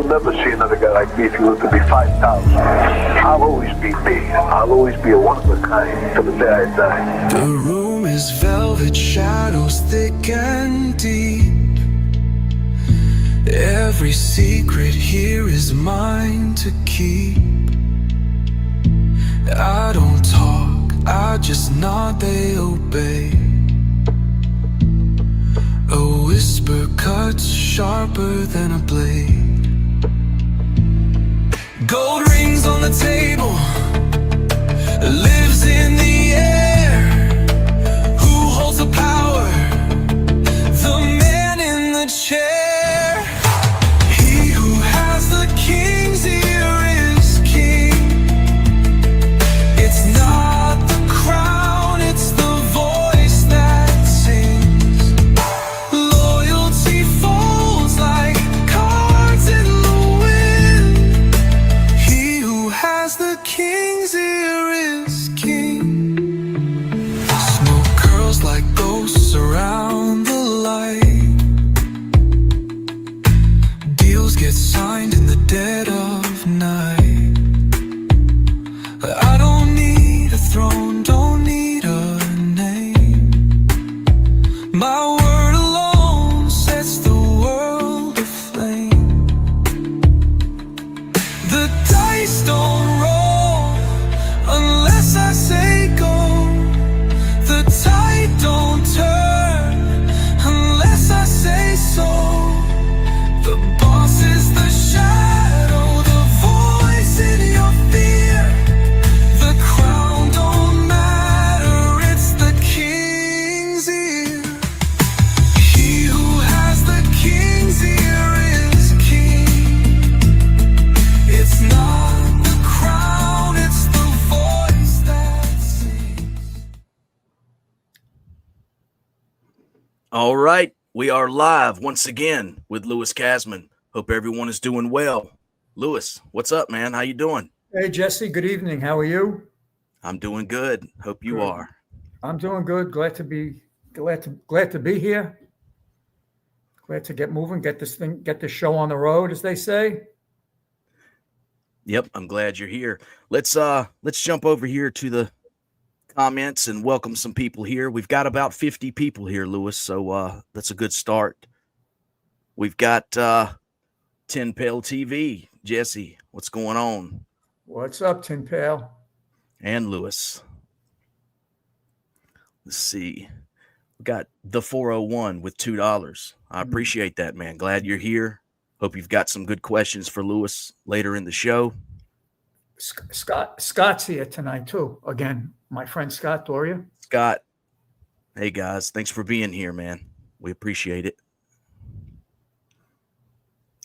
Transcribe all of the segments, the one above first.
You'll never see another guy like me if you live to be 5,000. I'll always be me. I'll always be a one-of-a-kind till the day I die. The room is velvet, shadows thick and deep. Every secret here is mine to keep. I don't talk, I just nod, they obey. A whisper cuts sharper than a blade. Gold rings on the table, lives in the air. Who holds the power? The man in the chair. He who has the king's ear is king. It's not the crown, it's the voice that sings. Loyalty folds like cards in the wind. He who has the king's ear is king. Smoke curls like ghosts around the light. Deals get signed in the dead of night. I don't need a throne, don't need a name. My word alone sets the world aflame. The dice don't roll unless I say go. The tide don't turn unless I say so. The boss is the shadow, the voice in your fear. The crown don't matter, it's the king's ear. He who has the king's ear is king. It's not the crown, it's the voice that sings. All right, we are live once again with Lewis Kasman. Hope everyone is doing well. Lewis, what's up, man? How you doing? Hey, Jesse, good evening. How are you? I'm doing good. Hope you Good. are. I'm doing good. Glad to be here. Glad to get moving, get the show on the road, as they say. Yep, I'm glad you're here. Let's jump over here to the comments and welcome some people here. We've got about 50 people here, Lewis, so that's a good start. We've got 10 Pale TV. Jesse, what's going on? What's up, Tin Pail? And Lewis. Let's see. We got the 401 with $2. I appreciate that, man. Glad you're here. Hope you've got some good questions for Lewis later in the show. Scott's here tonight too. Again, my friend Scott Doria. Scott, hey guys, thanks for being here, man. We appreciate it.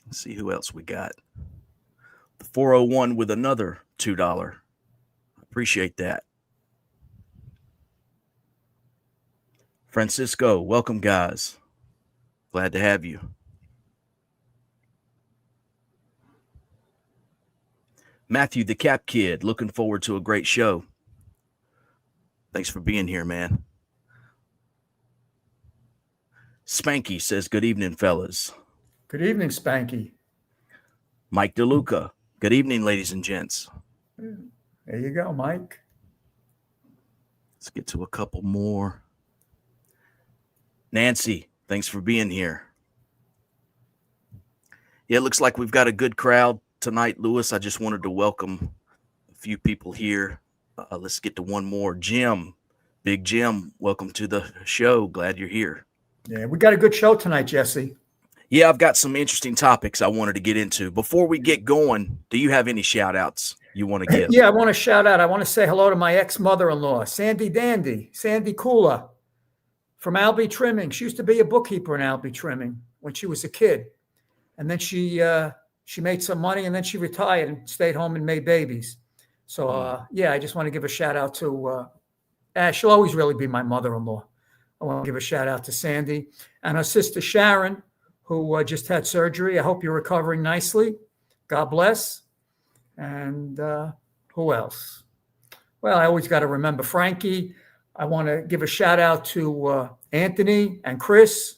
Let's see who else we got. The 401 with another $2. Appreciate that. Francisco, welcome, guys. Glad to have you. Matthew, the Cap Kid, looking forward to a great show. Thanks for being here, man. Spanky says, good evening, fellas. Good evening, Spanky. Mike DeLuca, good evening, ladies and gents. There you go, Mike. Let's get to a couple more. Nancy, thanks for being here. Yeah, it looks like we've got a good crowd tonight, Lewis. I just wanted to welcome a few people here. Let's get to one more. Jim, Big Jim, welcome to the show. Glad you're here. Yeah, we got a good show tonight, Jesse. Yeah, I've got some interesting topics I wanted to get into. Before we get going, do you have any shout outs you want to give? Yeah, I want to shout out. I want to say hello to my ex-mother-in-law, Sandy Kula from Albee Trimming. She used to be a bookkeeper in Albee Trimming when she was a kid. And then she made some money and then she retired and stayed home and made babies. So, yeah, I just want to give a shout out to, she'll always really be my mother-in-law. I want to give a shout out to Sandy and her sister Sharon, who just had surgery. I hope you're recovering nicely. God bless. And who else? Well, I always got to remember Frankie. I want to give a shout out to Anthony and Chris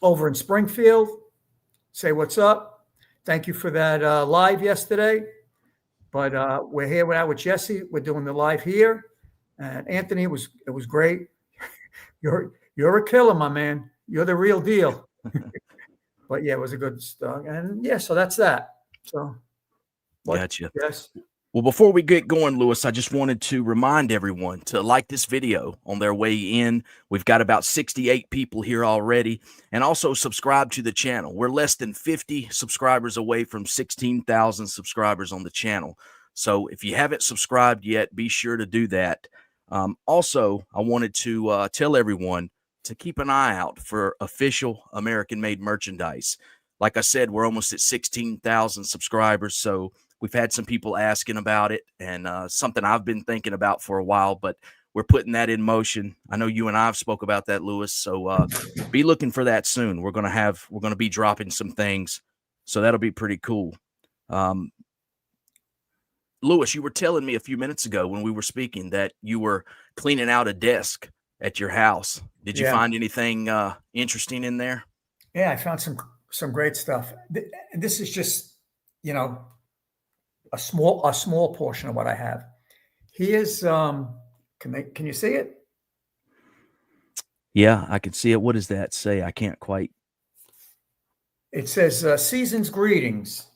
over in Springfield. Say what's up. Thank you for that live yesterday. But we're here now with Jesse. We're doing the live here. And Anthony, it was great. You're a killer, my man. You're the real deal. But yeah, it was a good start. And yeah, so that's that. So Gotcha. Yes. Well, before we get going, Lewis, I just wanted to remind everyone to like this video on their way in. We've got about 68 people here already. And also subscribe to the channel. We're less than 50 subscribers away from 16,000 subscribers on the channel. So if you haven't subscribed yet, be sure to do that. Also, I wanted to tell everyone to keep an eye out for official American-made merchandise. Like I said, we're almost at 16,000 subscribers, so we've had some people asking about it, and something I've been thinking about for a while, but we're putting that in motion. I know you and I have spoke about that, Lewis, so be looking for that soon. We're going to be dropping some things, so that'll be pretty cool. Lewis, you were telling me a few minutes ago when we were speaking that you were cleaning out a desk at your house. Did you find anything interesting in there? Yeah, I found some great stuff. This is just, a small portion of what I have. Here's can you see it? Yeah, I can see it. What does that say? I can't quite. It says season's greetings.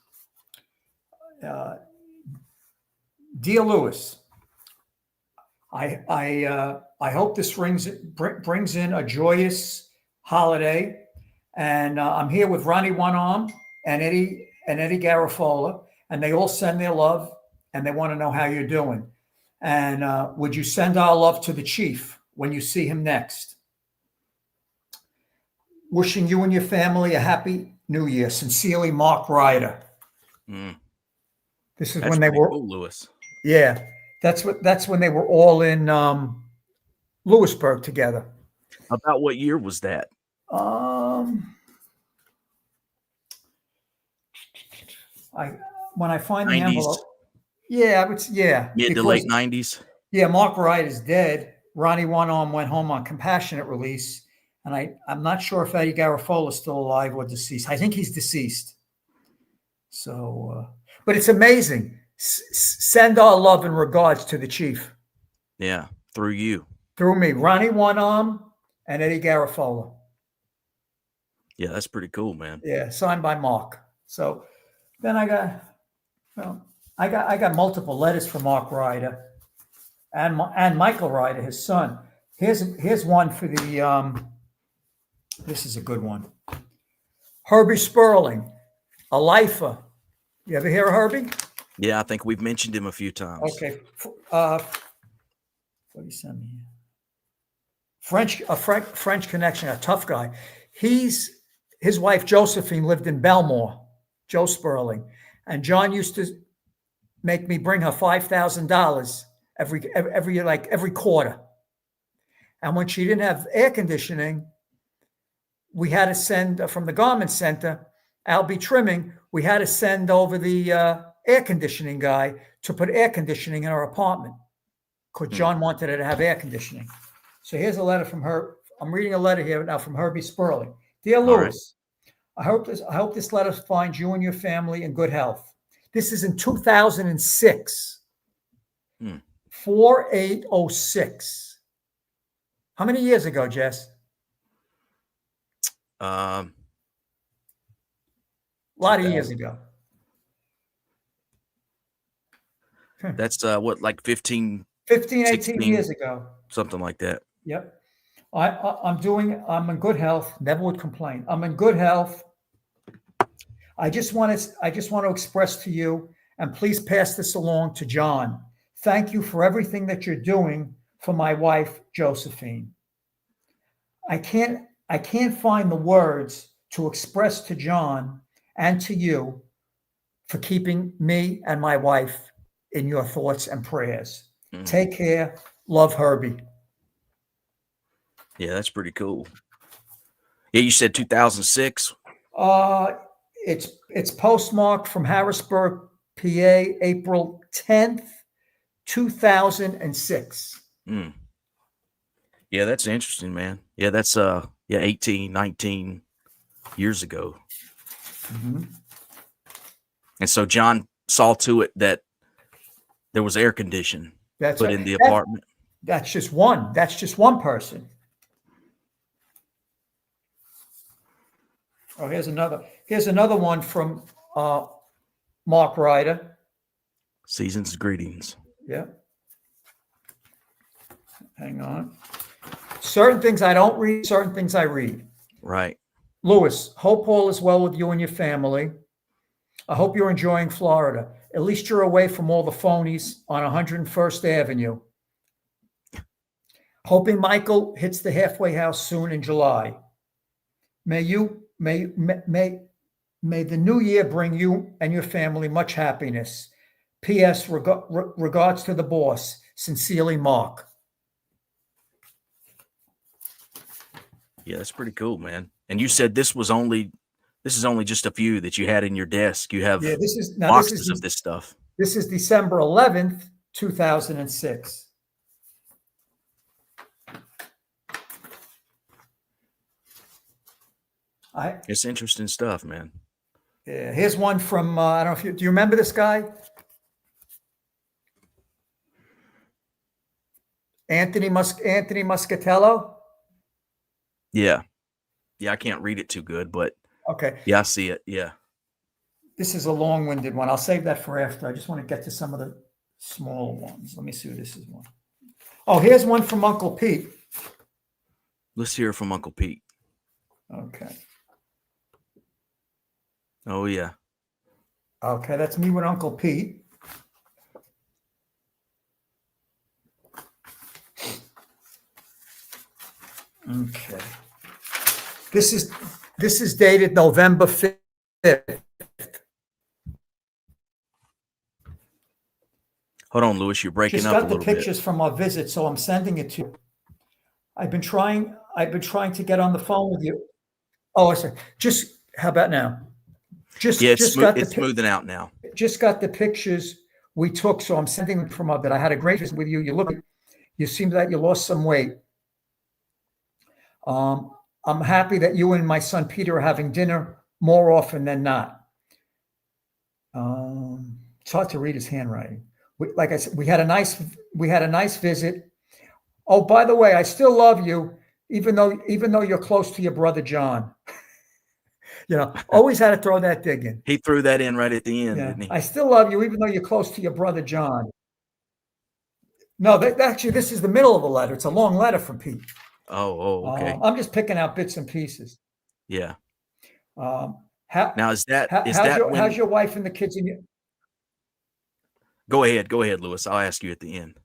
Dear Lewis, I hope this brings in a joyous holiday, and I'm here with Ronnie One Arm and Eddie Garofalo, and they all send their love, and they want to know how you're doing. And would you send our love to the chief when you see him next? Wishing you and your family a happy New Year. Sincerely, Mark Ryder. This is when they were cool, Lewis. Yeah, that's when they were all in Lewisburg together. About what year was that? When I find 90s. the envelope, Mid to late 90s. Yeah, Mark Wright is dead. Ronnie One Arm went home on compassionate release, and I'm not sure if Eddie Garofalo is still alive or deceased. I think he's deceased. So, but it's amazing. Send our love and regards to the chief. Yeah, through you. Through me. Ronnie One Arm and Eddie Garofalo. Yeah, that's pretty cool, man. Yeah, signed by Mark. So then I got multiple letters from Mark Ryder and Michael Ryder, his son. Here's one for the this is a good one. Herbie Sperling, a lifer. You ever hear of Herbie? Yeah, I think we've mentioned him a few times. Okay. What do you send me here? French connection, a tough guy. His wife Josephine lived in Belmore, Joe Sperling, and John used to make me bring her $5,000 every quarter. And when she didn't have air conditioning, we had to send from the garment center, Albee Trimming. We had to send over the air conditioning guy to put air conditioning in our apartment because John wanted her to have air conditioning. So here's a letter from her. I'm reading a letter here now from Herbie Sperling. Dear Lewis, I hope this letter finds you and your family in good health. This is in 2006. 4806. How many years ago, Jess? A lot of years ago. That's what, like 15, 18 16, years ago. Something like that. Yep. I'm in good health. Never would complain. I'm in good health. I just want to express to you, and please pass this along to John. Thank you for everything that you're doing for my wife, Josephine. I can't find the words to express to John and to you for keeping me and my wife in your thoughts and prayers. Take care. Love, Herbie. Yeah, that's pretty cool. Yeah, you said 2006. It's postmarked from Harrisburg, PA, April 10th, 2006. Yeah, that's interesting, man. Yeah, that's 18, 19 years ago. And so John saw to it that there was air conditioning That's put right. in the apartment. That's just one. That's just one person. Oh, here's another. Here's another one from Mark Ryder. Season's greetings. Yeah. Hang on. Certain things I don't read, certain things I read. Right. Lewis, hope all is well with you and your family. I hope you're enjoying Florida. At least you're away from all the phonies on 101st Avenue. Hoping Michael hits the halfway house soon in July. May the new year bring you and your family much happiness. P.S. Regards to the boss. Sincerely, Mark. Yeah, that's pretty cool, man. And you said this is only just a few that you had in your desk. You have boxes of this stuff. This is December 11th, 2006. It's interesting stuff, man. Yeah, here's one from I don't know if do you remember this guy? Anthony Muscatello? Yeah. Yeah, I can't read it too good, but okay. Yeah, I see it. Yeah. This is a long-winded one. I'll save that for after. I just want to get to some of the smaller ones. Let me see who this is one. Oh, here's one from Uncle Pete. Let's hear from Uncle Pete. Okay. Oh, yeah. Okay, that's me with Uncle Pete. Okay. This is dated November 5th. Hold on, Lewis, you're breaking Just up a got the little bit. pictures from our visit, so I'm sending it to you. I've been trying to get on the phone with you. Oh, I said, how about now? It's smoothing out now. Just got the pictures we took, so I'm sending them from up. That I had a great visit with you. You seem that you lost some weight. I'm happy that you and my son Peter are having dinner more often than not. It's hard to read his handwriting. Like I said, we had a nice visit. Oh, by the way, I still love you, even though you're close to your brother John. Always had to throw that dig in. He threw that in right at the end, Yeah. didn't he? I still love you, even though you're close to your brother John. No, actually, this is the middle of the letter. It's a long letter from Pete. Oh, okay. I'm just picking out bits and pieces. Yeah. Now, how's your wife and the kids in you? Go ahead, Lewis. I'll ask you at the end.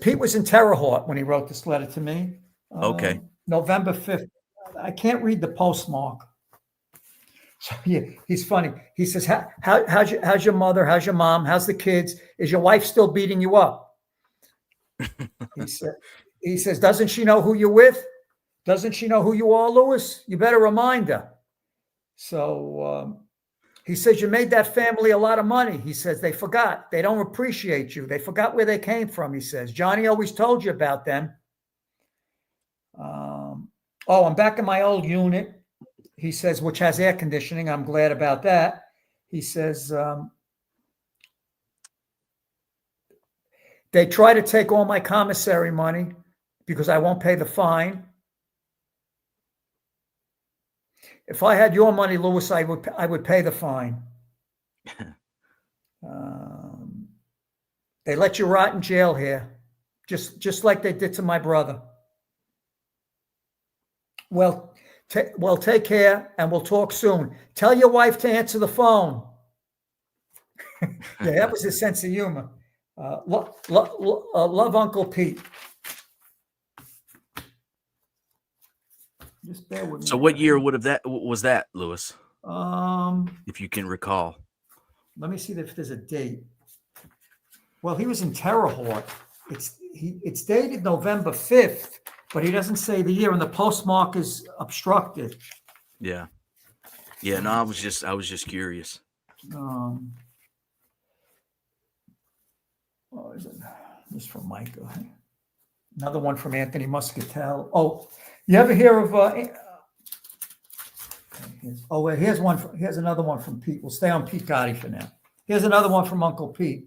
Pete was in Terre Haute when he wrote this letter to me. Okay. November 5th. I can't read the postmark. So yeah, he's funny. He says, how's your mother? How's your mom? How's the kids? Is your wife still beating you up? He says, doesn't she know who you're with? Doesn't she know who you are, Lewis? You better remind her. So he says, you made that family a lot of money. He says, they forgot. They don't appreciate you. They forgot where they came from, he says. Johnny always told you about them. I'm back in my old unit, he says, which has air conditioning. I'm glad about that. He says, they try to take all my commissary money because I won't pay the fine. If I had your money, Lewis, I would pay the fine. They let you rot in jail here, just like they did to my brother. Well, take care, and we'll talk soon. Tell your wife to answer the phone. Yeah, that was his sense of humor. Love Uncle Pete. Just bear with me. So what year was that, Lewis? If you can recall. Let me see if there's a date. Well, he was in Terre Haute. It's dated November 5th, but he doesn't say the year, and the postmark is obstructed. Yeah. Yeah, no, I was just curious. Is it? This is from Micah. Another one from Anthony Muscatel. Oh, you ever hear of Oh, wait, here's one. Here's another one from Pete. We'll stay on Pete Gotti for now. Here's another one from Uncle Pete.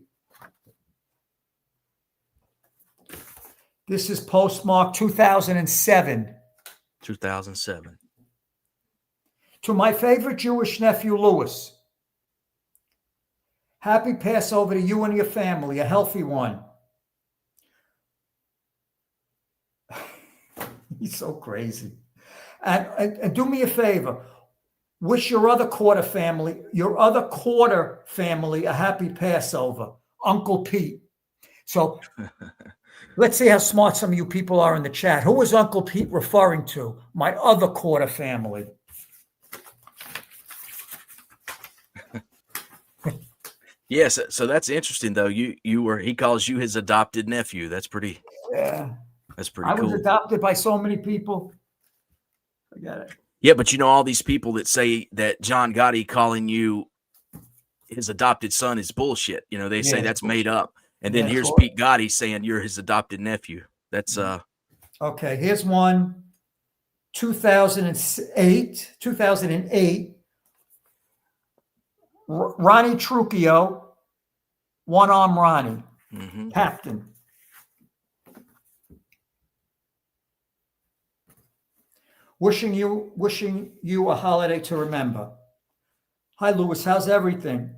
This is postmarked 2007. 2007. To my favorite Jewish nephew, Lewis. Happy Passover to you and your family, a healthy one. He's so crazy. And do me a favor. Wish your other quarter family a happy Passover. Uncle Pete. So let's see how smart some of you people are in the chat. Who is Uncle Pete referring to? My other quarter family. Yes, so that's interesting though. He calls you his adopted nephew. That's pretty. Yeah. That's pretty cool. I was adopted by so many people. Forget it. Yeah, but all these people that say that John Gotti calling you his adopted son is bullshit. They say that's made up. And then here's Pete Gotti saying you're his adopted nephew. That's Okay, here's one. 2008. Ronnie Trucchio, one-arm Ronnie, captain. Wishing you a holiday to remember. Hi, Lewis. How's everything?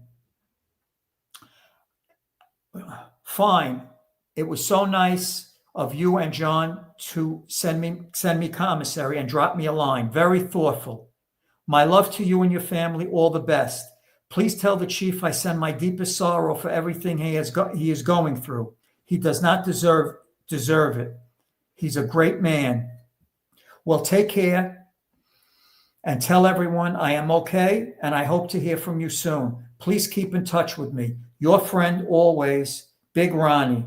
Fine. It was so nice of you and John to send me commissary and drop me a line. Very thoughtful. My love to you and your family. All the best. Please tell the chief I send my deepest sorrow for everything he is going through. He does not deserve it. He's a great man. Well, take care and tell everyone I am okay, and I hope to hear from you soon. Please keep in touch with me. Your friend always, Big Ronnie.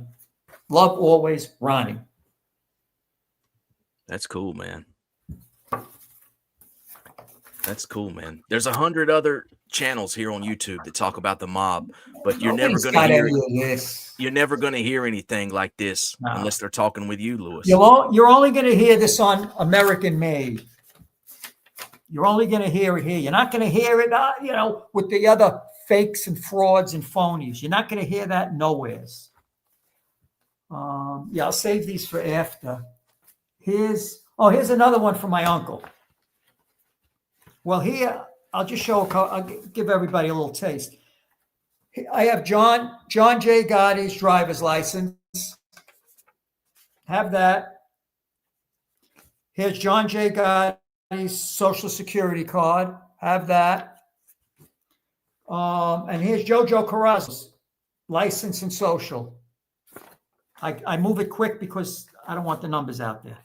Love always, Ronnie. That's cool, man. That's cool, man. There's 100 other channels here on YouTube that talk about the mob, but you're never going to hear this. You're never going to hear anything like this unless they're talking with you, Lewis. You're only going to hear this on American Made. You're only going to hear it here. You're not going to hear it, with the other fakes and frauds and phonies. You're not going to hear that nowheres. I'll save these for after. Here's another one from my uncle. Well, here, I'll just show, I'll give everybody a little taste. I have John J. Gotti's driver's license. Have that. Here's John J. Gotti's Social Security card. Have that. And here's Jojo Carrazzo's license and social. I move it quick because I don't want the numbers out there.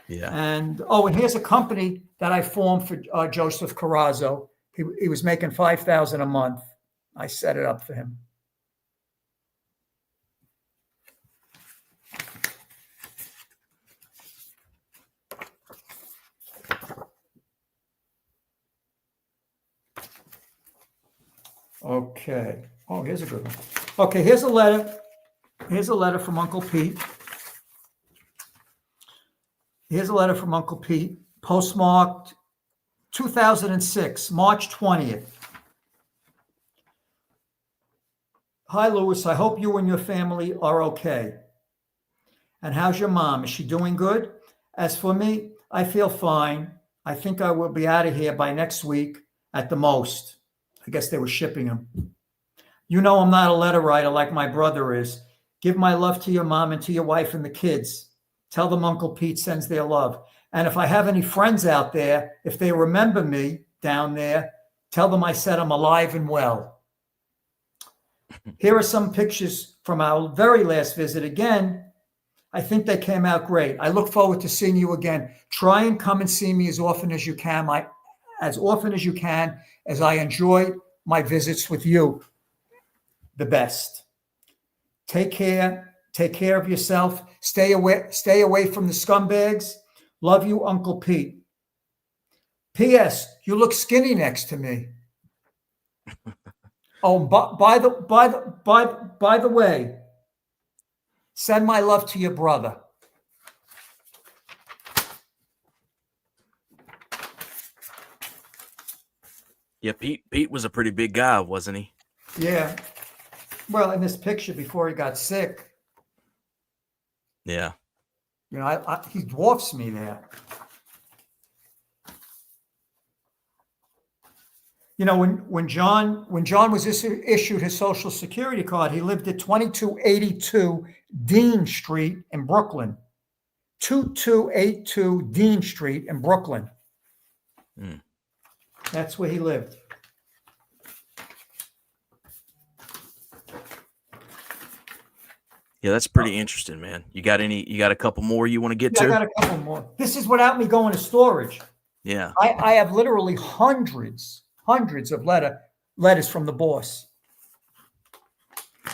Yeah. And here's a company that I formed for Joseph Carrazzo. He was making $5,000 a month. I set it up for him. Okay. Oh, here's a good one. Okay, here's a letter. Here's a letter from Uncle Pete. Here's a letter from Uncle Pete, postmarked 2006, March 20th. Hi, Lewis. I hope you and your family are okay. And how's your mom? Is she doing good? As for me, I feel fine. I think I will be out of here by next week at the most. I guess they were shipping him. I'm not a letter writer like my brother is. Give my love to your mom and to your wife and the kids. Tell them Uncle Pete sends their love. And if I have any friends out there, if they remember me down there, tell them I said I'm alive and well. Here are some pictures from our very last visit. Again, I think they came out great. I look forward to seeing you again. Try and come and see me as often as you can. As I enjoy my visits with you the best. Take care. Take care of yourself. Stay away from the scumbags. Love you, Uncle Pete. P.S. You look skinny next to me. Oh, by the way, send my love to your brother. Yeah, Pete was a pretty big guy, wasn't he? Yeah. Well, in this picture before he got sick, Yeah. you know, he dwarfs me there. You know, when John was issued his Social Security card, he lived at 2282 Dean Street in Brooklyn. 2282 Dean Street in Brooklyn. Mm. That's where he lived. Yeah, that's pretty interesting, man. You got a couple more you want to get to? I got a couple more. This is without me going to storage. Yeah. I have literally hundreds of letters from the boss.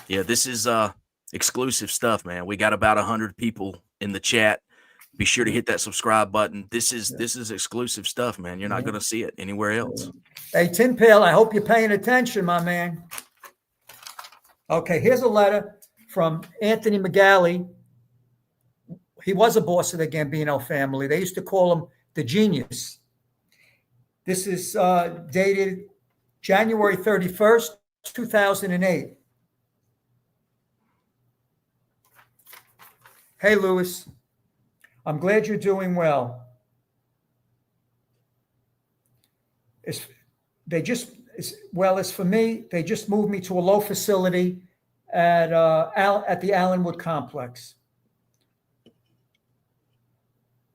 Yeah, this is exclusive stuff, man. We got about 100 people in the chat. Be sure to hit that subscribe button. This is exclusive stuff, man. You're not going to see it anywhere else. Hey, Tin Pail, I hope you're paying attention, my man. Okay, here's a letter from Anthony McGalley. He was a boss of the Gambino family. They used to call him the genius. This is dated January 31st, 2008. Hey, Lewis. I'm glad you're doing well. As for me, they just moved me to a low facility at the Allenwood complex.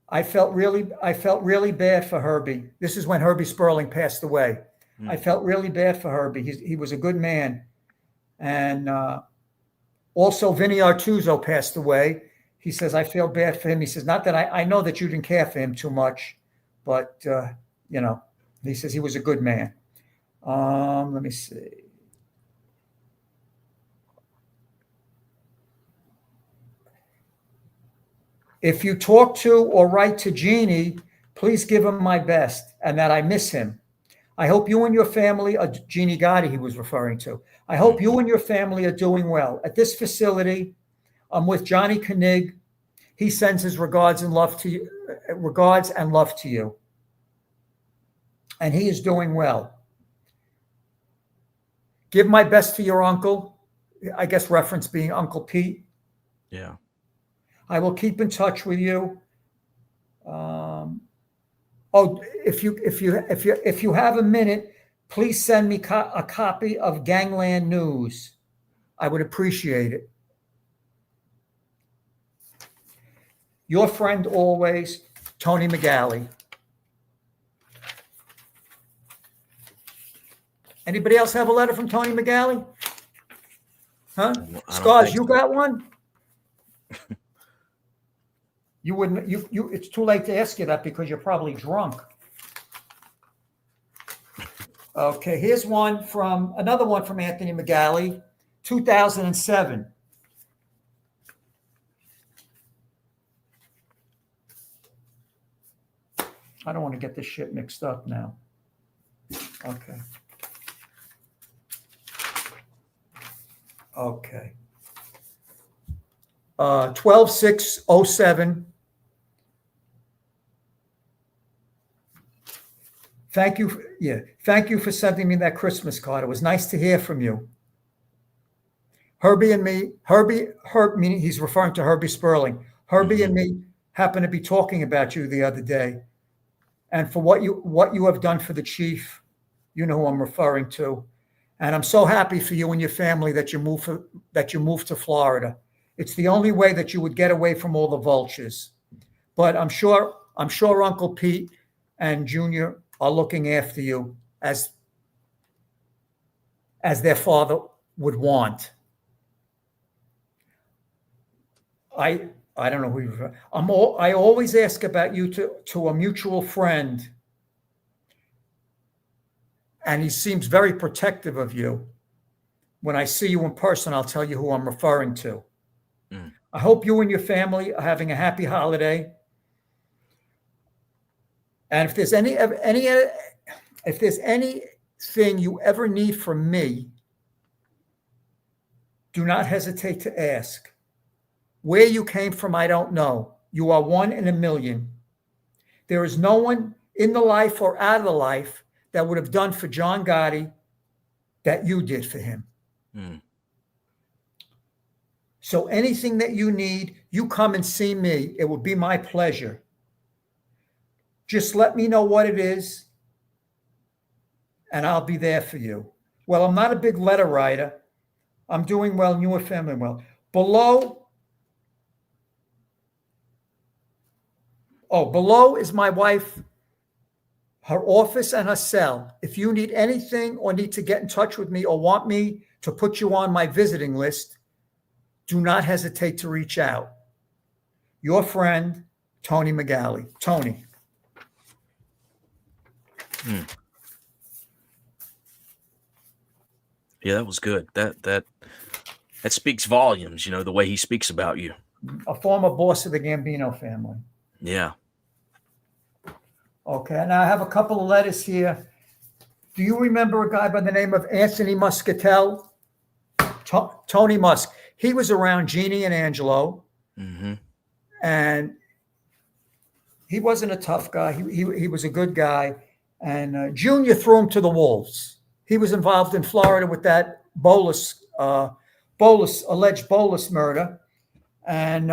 I felt really bad for Herbie. This is when Herbie Sperling passed away. Mm-hmm. I felt really bad for Herbie. He was a good man. And also Vinny Artuso passed away. He says, I feel bad for him. He says, not that I know that you didn't care for him too much, but, you know, he says he was a good man. Let me see. If you talk to or write to Jeannie, please give him my best and that I miss him. I hope you and your family, Jeannie Gotti he was referring to. I hope you and your family are doing well. At this facility, I'm with Johnny Koenig. He sends his regards and love to you. And he is doing well. Give my best to your uncle. I guess reference being Uncle Pete. Yeah. I will keep in touch with you. If you have a minute, please send me a copy of Gangland News. I would appreciate it. Your friend always, Tony McGalley. Anybody else have a letter from Tony McGalley? Huh? Scars, you got one? You wouldn't. You. It's too late to ask you that because you're probably drunk. Okay, here's another one from Anthony McGalley, 2007. I don't want to get this shit mixed up now. Okay. Okay. 12/6/07. Thank you. Thank you for sending me that Christmas card. It was nice to hear from you. Herbie and me, meaning he's referring to Herbie Sperling. Herbie and me happened to be talking about you the other day. And for what you have done for the chief, you know who I'm referring to. And I'm so happy for you and your family that you moved to Florida. It's the only way that you would get away from all the vultures. But I'm sure Uncle Pete and Junior are looking after you as their father would want. I don't know who you. I always ask about you to a mutual friend, and he seems very protective of you. When I see you in person, I'll tell you who I'm referring to. Mm. I hope you and your family are having a happy holiday. And if there's anything you ever need from me, do not hesitate to ask. Where you came from, I don't know. You are one in a million. There is no one in the life or out of the life that would have done for John Gotti that you did for him. Mm. So anything that you need, you come and see me. It would be my pleasure. Just let me know what it is, and I'll be there for you. Well, I'm not a big letter writer. I'm doing well, and you are family well. Below is my wife, her office and her cell. If you need anything or need to get in touch with me or want me to put you on my visiting list, do not hesitate to reach out. Your friend, Tony McGalley. Tony. Yeah, that was good. That speaks volumes, the way he speaks about you. A former boss of the Gambino family. Yeah. Okay, now I have a couple of letters here. Do you remember a guy by the name of Anthony Muscatel? Tony Musk. He was around Jeannie and Angelo, and he wasn't a tough guy. He was a good guy, and Junior threw him to the wolves. He was involved in Florida with that alleged Bolus murder, and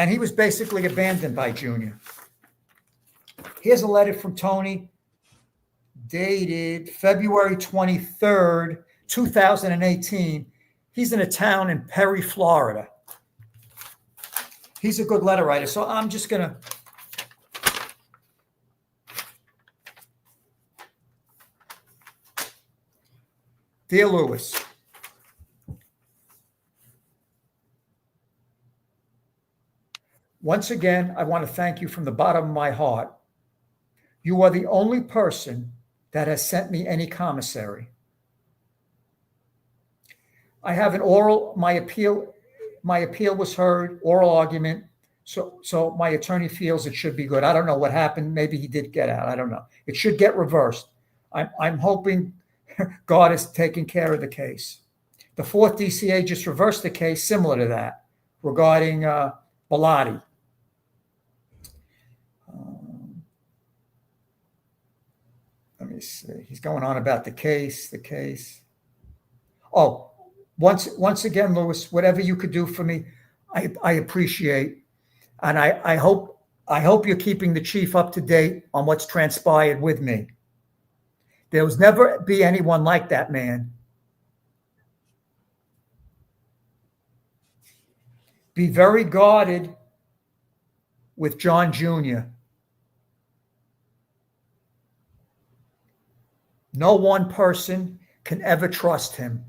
he was basically abandoned by Junior. Here's a letter from Tony, dated February 23rd, 2018. He's in a town in Perry, Florida. He's a good letter writer, so I'm just going to... Dear Lewis, once again, I want to thank you from the bottom of my heart. You are the only person that has sent me any commissary. I have an my appeal was heard, oral argument. So my attorney feels it should be good. I don't know what happened. Maybe he did get out. I don't know. It should get reversed. I'm hoping God is taking care of the case. The 4th DCA just reversed the case similar to that regarding Bilotti. Let me see. He's going on about the case. Oh, once again, Lewis, whatever you could do for me, I appreciate. And I hope you're keeping the chief up to date on what's transpired with me. There was never be anyone like that man. Be very guarded with John Jr. No one person can ever trust him.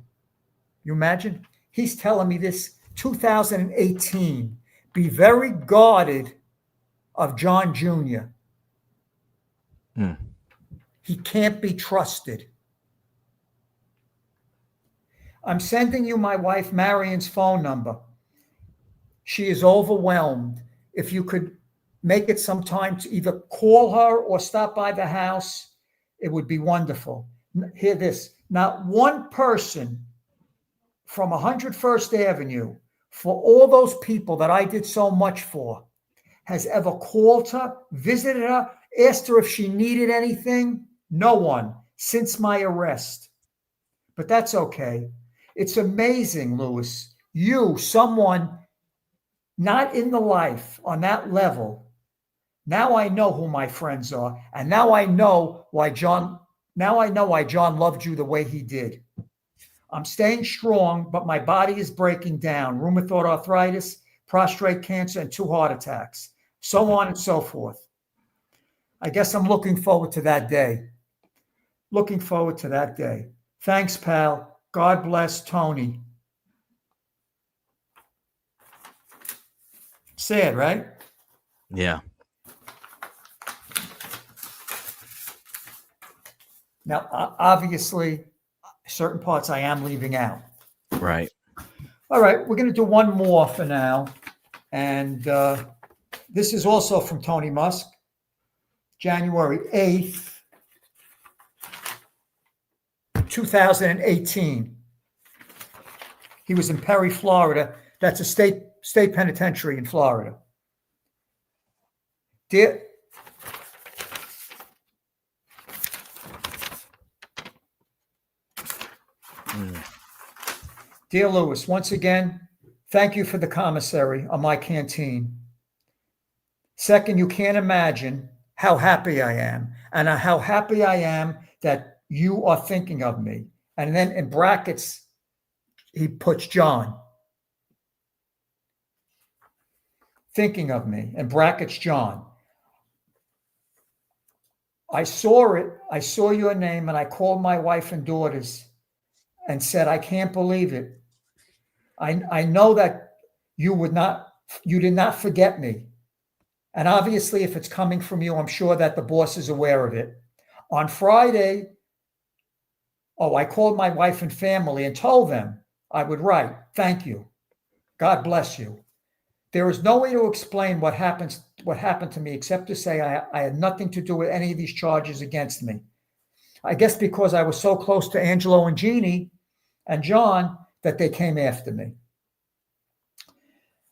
You imagine? He's telling me this 2018. Be very guarded of John Jr. He can't be trusted. I'm sending you my wife Marion's phone number. She is overwhelmed. If you could make it some time to either call her or stop by the house, it would be wonderful. Hear this. Not one person from 101st Avenue, for all those people that I did so much for, has ever called her, visited her, asked her if she needed anything. No one since my arrest. But that's okay. It's amazing, Lewis. You, someone not in the life on that level. Now I know who my friends are. And now I know why John loved you the way he did. I'm staying strong, but my body is breaking down. Rheumatoid arthritis, prostate cancer, and 2 heart attacks. So on and so forth. I guess I'm looking forward to that day. Looking forward to that day. Thanks, pal. God bless Tony. Sad, right? Yeah. Now, obviously, certain parts I am leaving out. Right. All right, we're going to do one more for now. And this is also from Tony Musk, January 8th, 2018. He was in Perry, Florida. That's a state penitentiary in Florida. Dear Lewis, once again, thank you for the commissary on my canteen. Second, you can't imagine how happy I am and how happy I am that you are thinking of me. And then in brackets, he puts John. Thinking of me, in brackets, John. I saw it. I saw your name and I called my wife and daughters and said, I can't believe it. I know that you did not forget me. And obviously, if it's coming from you, I'm sure that the boss is aware of it. On Friday, I called my wife and family and told them I would write, thank you. God bless you. There is no way to explain what happened to me except to say I had nothing to do with any of these charges against me. I guess because I was so close to Angelo and Jeannie and John that they came after me.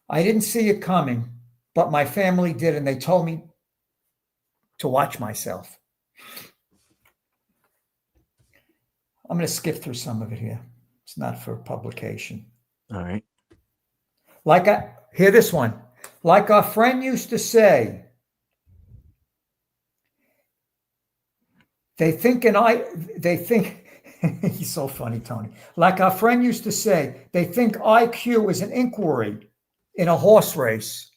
I didn't see it coming, but my family did, and they told me to watch myself. I'm going to skip through some of it here. It's not for publication. All right. Hear this one. Like our friend used to say, they think he's so funny, Tony. Like our friend used to say, they think IQ is an inquiry in a horse race.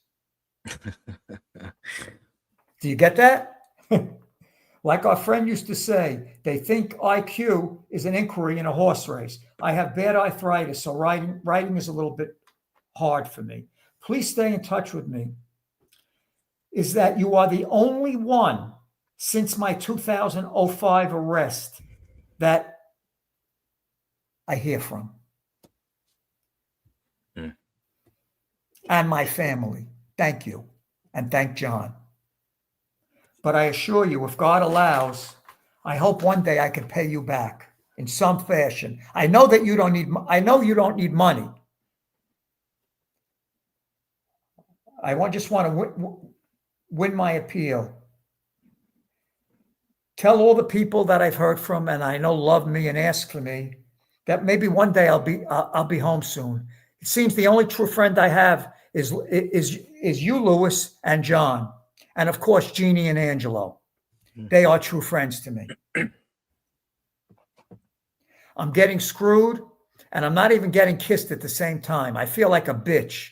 Do you get that? Like our friend used to say, they think IQ is an inquiry in a horse race. I have bad arthritis, so writing is a little bit hard for me. Please stay in touch with me. Is that you are the only one since my 2005 arrest that I hear from. And my family. Thank you. And thank John. But I assure you, if God allows, I hope one day I can pay you back in some fashion. I know you don't need money. I just want to win my appeal. Tell all the people that I've heard from and I know love me and ask for me that maybe one day I'll be home soon. It seems the only true friend I have is you, Lewis, and John, and of course Jeannie and Angelo. They are true friends to me. I'm getting screwed, and I'm not even getting kissed at the same time. I feel like a bitch.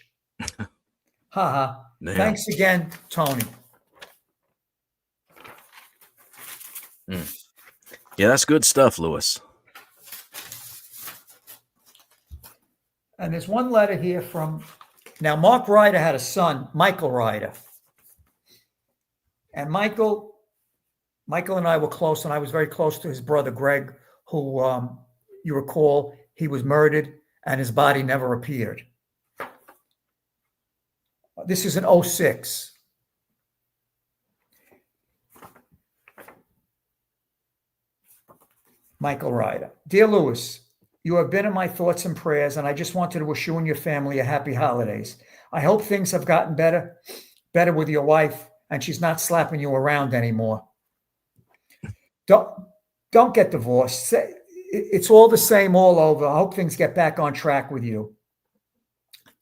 Haha. Thanks again, Tony. Yeah, that's good stuff, Lewis. And there's one letter here from, now Mark Ryder had a son, Michael Ryder. And Michael and I were close, and I was very close to his brother, Greg, who, you recall, he was murdered and his body never appeared. This is in 2006. Michael Ryder. Dear Lewis, you have been in my thoughts and prayers, and I just wanted to wish you and your family a happy holidays. I hope things have gotten better with your wife, and she's not slapping you around anymore. Don't get divorced. It's all the same all over. I hope things get back on track with you.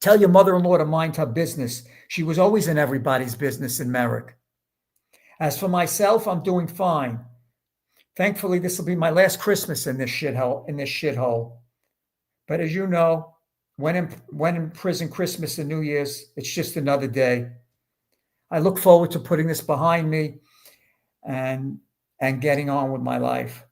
Tell your mother-in-law to mind her business. She was always in everybody's business in Merrick. As for myself, I'm doing fine. Thankfully, this will be my last Christmas in this shithole. But as you know, when in prison, Christmas and New Year's, it's just another day. I look forward to putting this behind me and getting on with my life.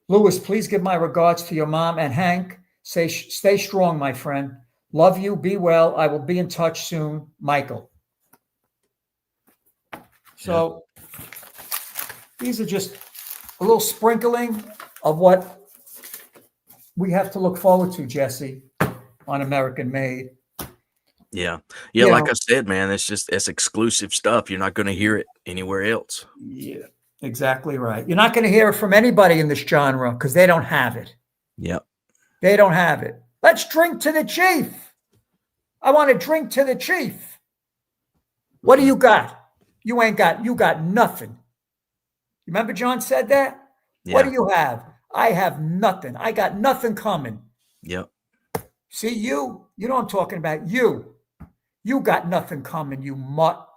Lewis, please give my regards to your mom and Hank. Stay strong, my friend. Love you. Be well. I will be in touch soon. Michael. So these are just a little sprinkling of what we have to look forward to, Jesse, on American Made. Yeah. Like I said, man, it's exclusive stuff. You're not going to hear it anywhere else. Yeah, exactly right. You're not going to hear it from anybody in this genre because they don't have it. Yep. They don't have it. Let's drink to the chief. I want to drink to the chief. What do you got? You got nothing. You remember John said that? Yeah. What do you have? I have nothing. I got nothing coming. Yep. See, you know what I'm talking about. You got nothing coming, you mutt.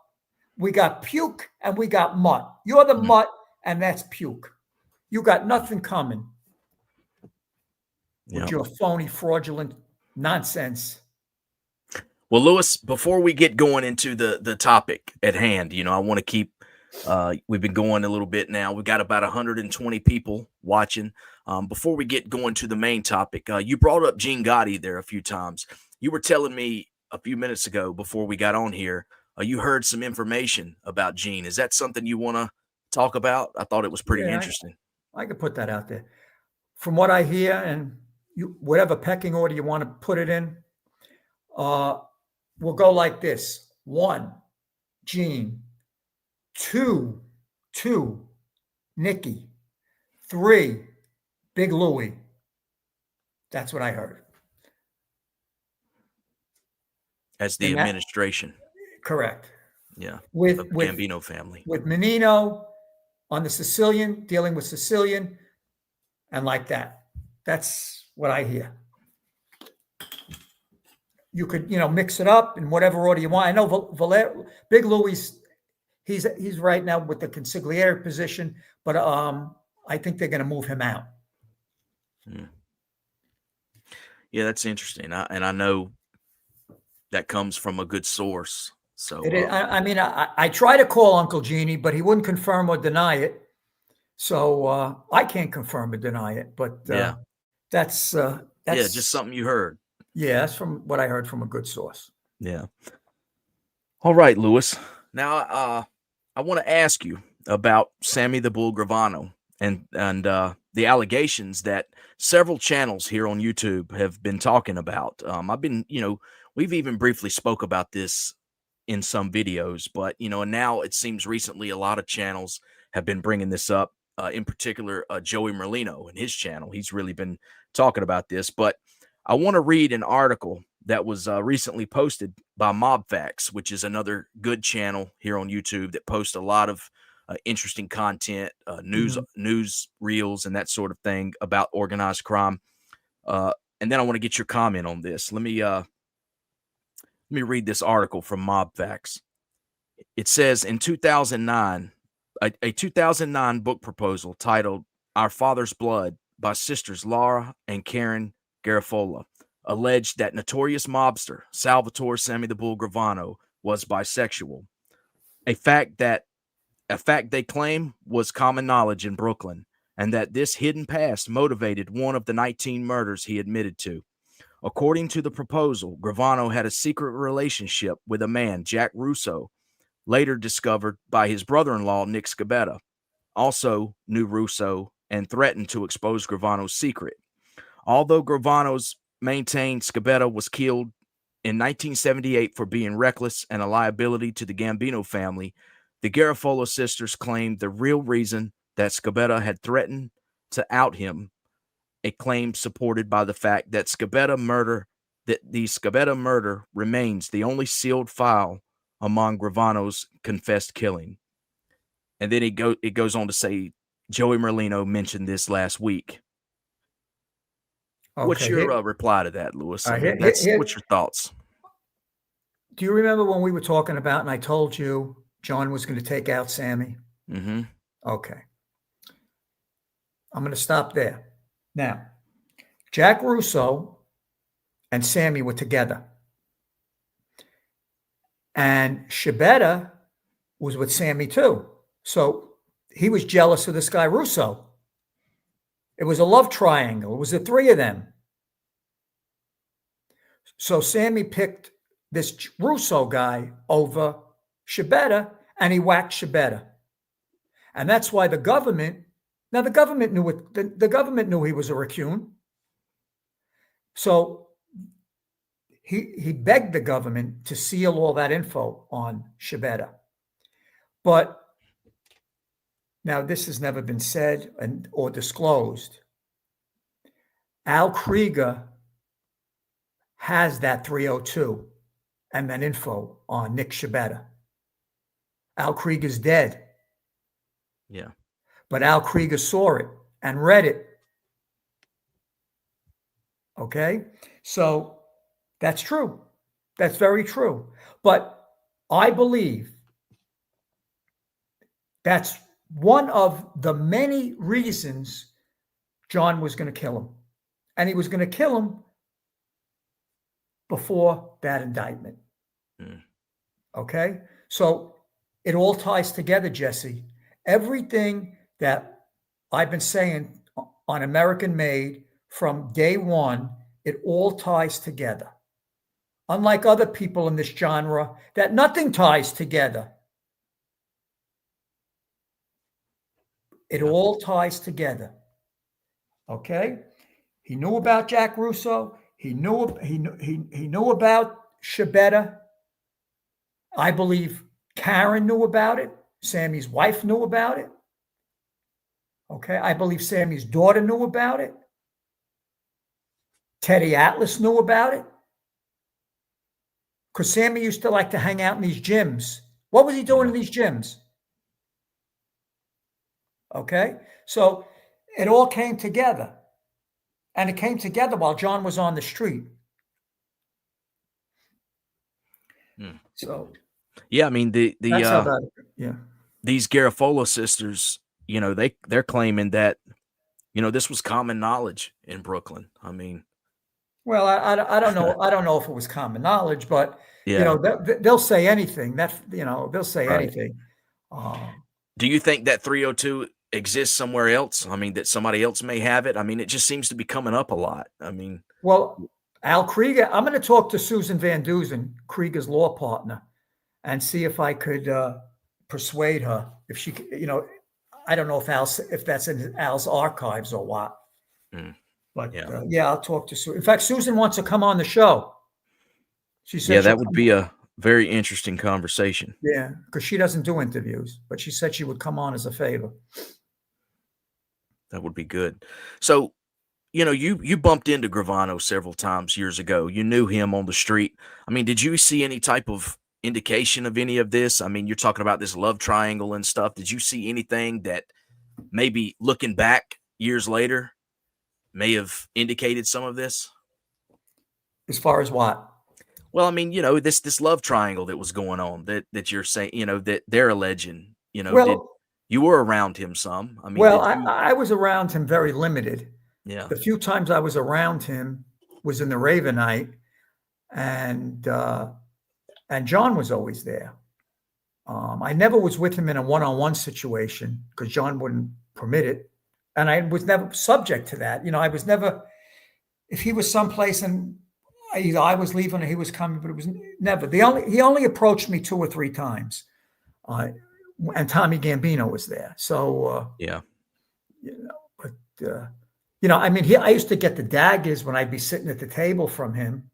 We got puke and we got mutt. You're the mutt, and that's puke. You got nothing coming with Yeah. your phony, fraudulent nonsense. Well, Lewis, before we get going into the topic at hand, I want to keep. We've been going a little bit now. We've got about 120 people watching. Before we get going to the main topic, you brought up Gene Gotti there a few times. You were telling me a few minutes ago before we got on here, you heard some information about Gene. Is that something you want to talk about? I thought it was pretty interesting. I could put that out there. From what I hear, and whatever pecking order you want to put it in, we'll go like this: 1, Gene; 2, Nikki; 3, Big Louie. That's what I heard. As the administration. Correct. Yeah. With the Gambino family. With Menino on the Sicilian, dealing with Sicilian, and like that. That's what I hear. You could, mix it up in whatever order you want. I know Big Louis, he's right now with the consigliere position, but I think they're going to move him out. Yeah, that's interesting. I know that comes from a good source. So it is, I try to call Uncle Jeannie, but he wouldn't confirm or deny it. So I can't confirm or deny it. But that's just something you heard. Yeah, that's from what I heard from a good source. Yeah. All right, Lewis. Now I want to ask you about Sammy the Bull Gravano and the allegations that several channels here on YouTube have been talking about. I've been, we've even briefly spoke about this in some videos, but, and now it seems recently a lot of channels have been bringing this up, in particular, Joey Merlino and his channel. He's really been talking about this, but I want to read an article that was recently posted by Mob Facts, which is another good channel here on YouTube that posts a lot of interesting content, news reels, and that sort of thing about organized crime. And then I want to get your comment on this. Let me read this article from Mob Facts. It says in 2009, a 2009 book proposal titled "Our Father's Blood" by sisters Laura and Karen Garofalo alleged that notorious mobster Salvatore Sammy the Bull Gravano was bisexual, a fact they claim was common knowledge in Brooklyn, and that this hidden past motivated one of the 19 murders he admitted to. According to the proposal, Gravano had a secret relationship with a man, Jack Russo, later discovered by his brother-in-law, Nick Scabetta, also knew Russo and threatened to expose Gravano's secret. Although Gravano's maintained Scabetta was killed in 1978 for being reckless and a liability to the Gambino family, the Garofalo sisters claimed the real reason that Scabetta had threatened to out him, a claim supported by the fact that the Scabetta murder remains the only sealed file among Gravano's confessed killing. And then it goes on to say Joey Merlino mentioned this last week. Okay, what's your reply to that, Lewis? What's your thoughts? Do you remember when we were talking about, and I told you John was going to take out Sammy? Mm-hmm. Okay. I'm going to stop there. Now, Jack Russo and Sammy were together. And Scabetta was with Sammy too. So he was jealous of this guy Russo. It was a love triangle. It was the three of them. So Sammy picked this Russo guy over Scabetta, and he whacked Scabetta. And that's why the government knew he was a raccoon. So he begged the government to seal all that info on Scabetta. But now this has never been said or disclosed. Al Krieger has that 302 and that info on Nick Scabetta. Al Krieger's dead. Yeah. But Al Krieger saw it and read it. Okay? So That's true. That's very true. But I believe that's one of the many reasons John was going to kill him. And he was going to kill him before that indictment. Mm. Okay? So it all ties together, Jesse. Everything that I've been saying on American Made from day one, it all ties together. Unlike other people in this genre, that nothing ties together. It all ties together. Okay? He knew about Jack Russo. He knew about Shabetta. I believe Karen knew about it. Sammy's wife knew about it. Okay? I believe Sammy's daughter knew about it. Teddy Atlas knew about it. Because Sammy used to like to hang out in these gyms. What was he doing in these gyms? Okay? So it all came together. And it came together while John was on the street. So yeah, I mean that's how that, yeah. These Garofalo sisters, you know, they're claiming that, you know, this was common knowledge in Brooklyn. I mean, well, I don't know. I don't know if it was common knowledge, but yeah. you know, they'll say anything. They'll say Right. anything. Do you think that 302 exists somewhere else? I mean, that somebody else may have it. I mean, it just seems to be coming up a lot. I mean, well, Al Krieger, I'm going to talk to Susan Van Dusen, Krieger's law partner, and see if I could persuade her if she, you know, I don't know if that's in Al's archives or what. But yeah, I'll talk to Susan. In fact, Susan wants to come on the show. She said, yeah, that would be a very interesting conversation. Yeah, because she doesn't do interviews, but she said she would come on as a favor. That would be good. So, you know, you bumped into Gravano several times years ago. You knew him on the street. I mean, did you see any type of indication of any of this? I mean, you're talking about this love triangle and stuff. Did you see anything that maybe looking back years later may have indicated some of this? As far as what? Well, I mean, you know, this love triangle that was going on that you're saying, you know, that they're alleging, you know, Well, you were around him some. I mean, well, I was around him very limited. Yeah. The few times I was around him was in the Ravenite, and John was always there. I never was with him in a one-on-one situation because John wouldn't permit it, and I was never subject to that. You know, I was never. If he was someplace and either I was leaving or he was coming, but it was never. He only approached me 2 or 3 times, and Tommy Gambino was there. So yeah, you know, but you know, I mean, I used to get the daggers when I'd be sitting at the table from him.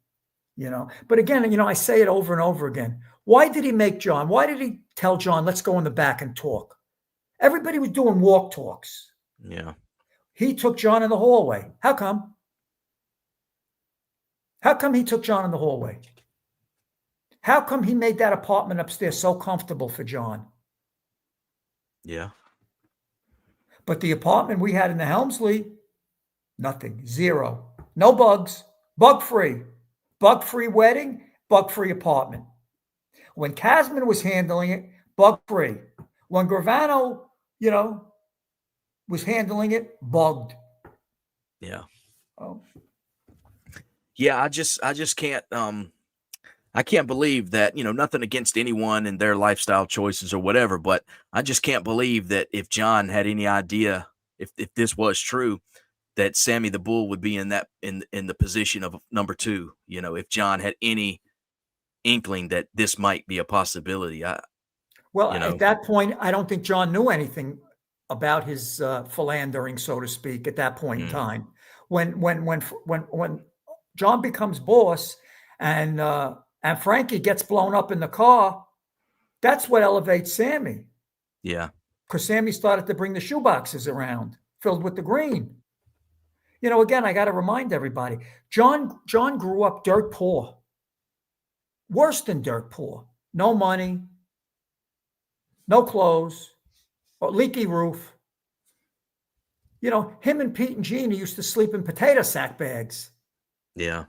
You know, but again, you know, I say it over and over again. Why did he make John? Why did he tell John, let's go in the back and talk? Everybody was doing walk talks. Yeah. He took John in the hallway. How come? How come he took John in the hallway? How come he made that apartment upstairs so comfortable for John? Yeah. But the apartment we had in the Helmsley, nothing, 0, no bugs, bug-free wedding, bug-free apartment. When Kasman was handling it, bug-free. When Gravano, you know, was handling it, bugged. Yeah. Oh. Yeah, I just can't I can't believe that, you know, nothing against anyone and their lifestyle choices or whatever, but I just can't believe that if John had any idea, if this was true, that Sammy the Bull would be in the position of number 2. You know, if John had any inkling that this might be a possibility. Well, at that point, I don't think John knew anything about his philandering, so to speak, at that point in time. When John becomes boss and Frankie gets blown up in the car, that's what elevates Sammy. Yeah. Because Sammy started to bring the shoeboxes around filled with the green. You know, again, I got to remind everybody, John grew up dirt poor. Worse than dirt poor. No money, no clothes, a leaky roof. You know, him and Pete and Gene used to sleep in potato sack bags. Yeah.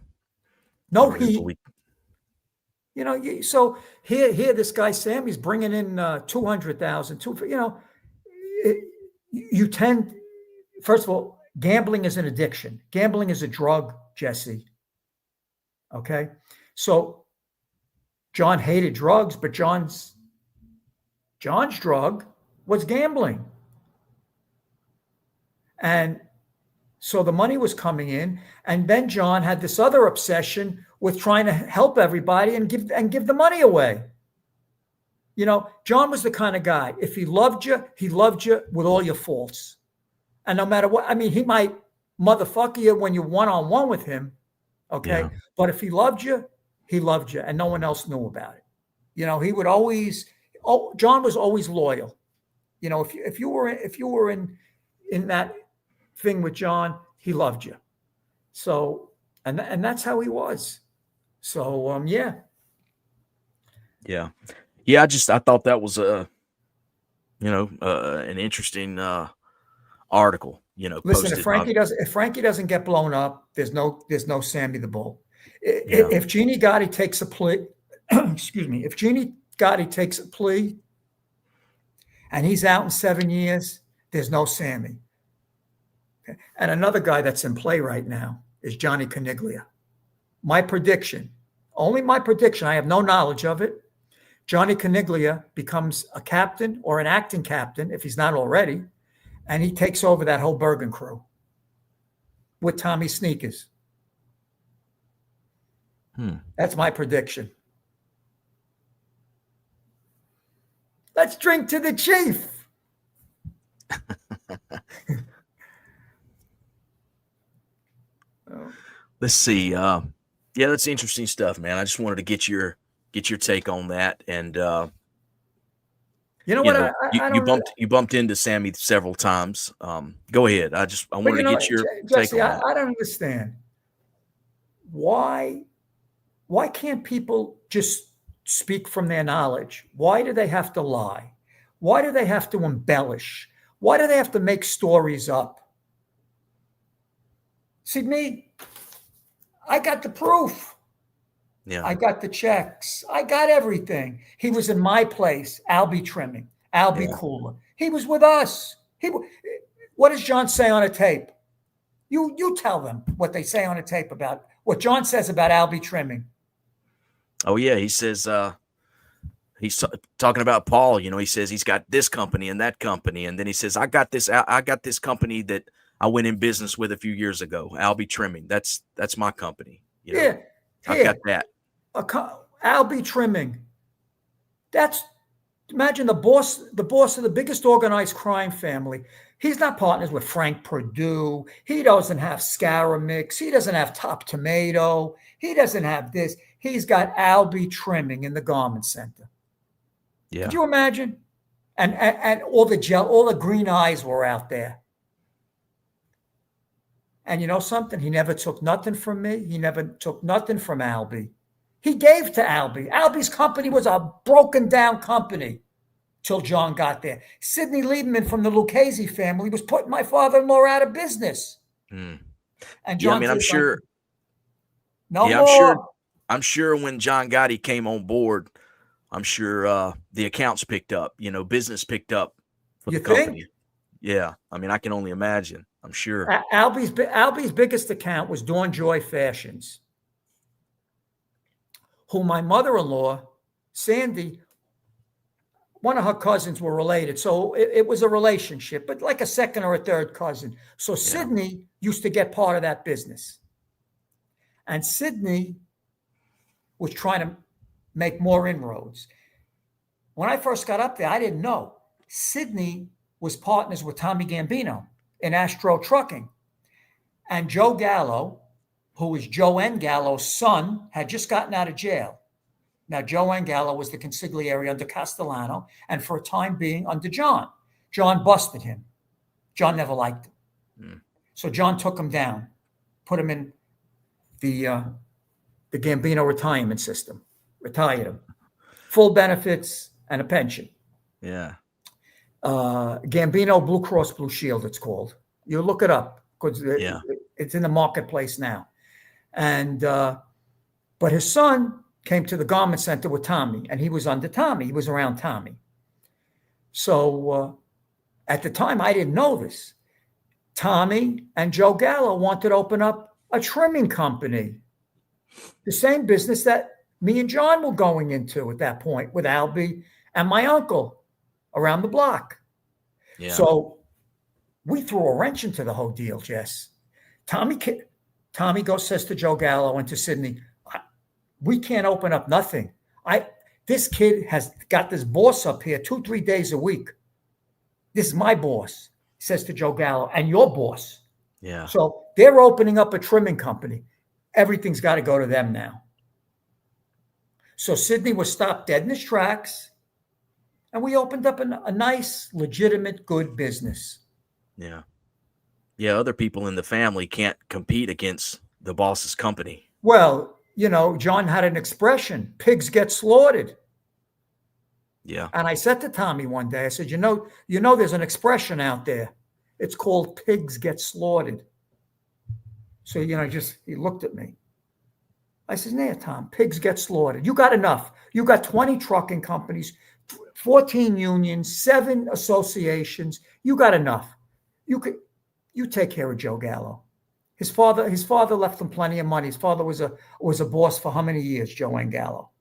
No Or heat. we, So here, this guy Sammy's bringing in 200,000. You tend, first of all, gambling is an addiction. Gambling is a drug, Jesse. Okay, so John hated drugs, but John's drug was gambling, and so the money was coming in, and then John had this other obsession with trying to help everybody and give the money away. John was the kind of guy, if he loved you with all your faults. And no matter what, I mean, he might motherfucker you when you're one-on-one with him, okay? Yeah. But if he loved you, and no one else knew about it. He would always, John was always loyal. If you were in that thing with John, he loved you. So, and that's how he was. So, yeah. Yeah. Yeah. I thought that was an interesting article, Listen, posted. if Frankie doesn't get blown up, there's no Sammy the Bull. Yeah. If Jeannie Gotti takes a plea, excuse me, if Jeannie Gotti takes a plea and he's out in 7 years, there's no Sammy. Okay. And another guy that's in play right now is Johnny Caniglia. My prediction, only my prediction, I have no knowledge of it. Johnny Caniglia becomes a captain or an acting captain, if he's not already, and he takes over that whole Bergen crew with Tommy Sneakers. That's my prediction. Let's drink to the chief. Let's see. Yeah, that's interesting stuff, man. I just wanted to get your take on that. And you know what? You bumped into Sammy several times. Go ahead. I wanted to get your Jesse, take on that. I don't understand. Why can't people just speak from their knowledge? Why do they have to lie? Why do they have to embellish? Why do they have to make stories up? See, me, I got the proof. Yeah. I got the checks. I got everything. He was in my place. Albie trimming. Albie cooler. He was with us. What does John say on a tape? You tell them what they say on a tape about what John says about Albie trimming. Oh yeah, he says he's talking about Paul. He says he's got this company and that company, and then he says I got this company that I went in business with a few years ago. Albie Trimming. That's my company. Yeah, I've got that. Albie Trimming. Imagine the boss of the biggest organized crime family. He's not partners with Frank Perdue. He doesn't have Scaramix. He doesn't have Top Tomato. He doesn't have this. He's got Albie Trimming in the garment center. Yeah. Could you imagine? And all the green eyes were out there. And you know something? He never took nothing from me. He never took nothing from Albie. He gave to Albie. Albie's company was a broken down company till John got there. Sidney Lieberman from the Lucchese family was putting my father-in-law out of business. And John, I'm sure. I'm sure when John Gotti came on board, I'm sure the accounts picked up. Business picked up for the company. Think? Yeah, I can only imagine. I'm sure. Albie's biggest account was Dawn Joy Fashions, who my mother-in-law, Sandy, one of her cousins were related. So it was a relationship, but like a second or a third cousin. So Sidney used to get part of that business. And Sidney was trying to make more inroads. When I first got up there, I didn't know. Sidney was partners with Tommy Gambino in Astro Trucking. And Joe Gallo, who was Joe N. Gallo's son, had just gotten out of jail. Now, Joe N. Gallo was the consigliere under Castellano, and for a time being under John. John busted him. John never liked him. So John took him down, put him in the Gambino retirement system, retired him. Full benefits and a pension. Yeah. Gambino Blue Cross Blue Shield, it's called. You look it up because it's in the marketplace now. And But his son came to the garment center with Tommy, and he was under Tommy. He was around Tommy. So at the time, I didn't know this. Tommy and Joe Gallo wanted to open up a trimming company, the same business that me and John were going into at that point with Albie and my uncle around the block. Yeah. So we threw a wrench into the whole deal, Jess. Tommy goes, says to Joe Gallo and to Sidney, we can't open up nothing. This kid has got this boss up here 2-3 days a week. This is my boss, says to Joe Gallo, and your boss. Yeah. So they're opening up a trimming company. Everything's got to go to them now. So Sidney was stopped dead in his tracks, and we opened up a nice, legitimate, good business. Yeah. Yeah, other people in the family can't compete against the boss's company. Well, John had an expression, pigs get slaughtered. Yeah. And I said to Tommy one day, I said, there's an expression out there. It's called pigs get slaughtered. So, he looked at me. I said, nah, Tom, pigs get slaughtered. You got enough. You got 20 trucking companies, 14 unions, 7 associations. You got enough. You take care of Joe Gallo. His father left him plenty of money. His father was a boss for how many years, Joanne Gallo?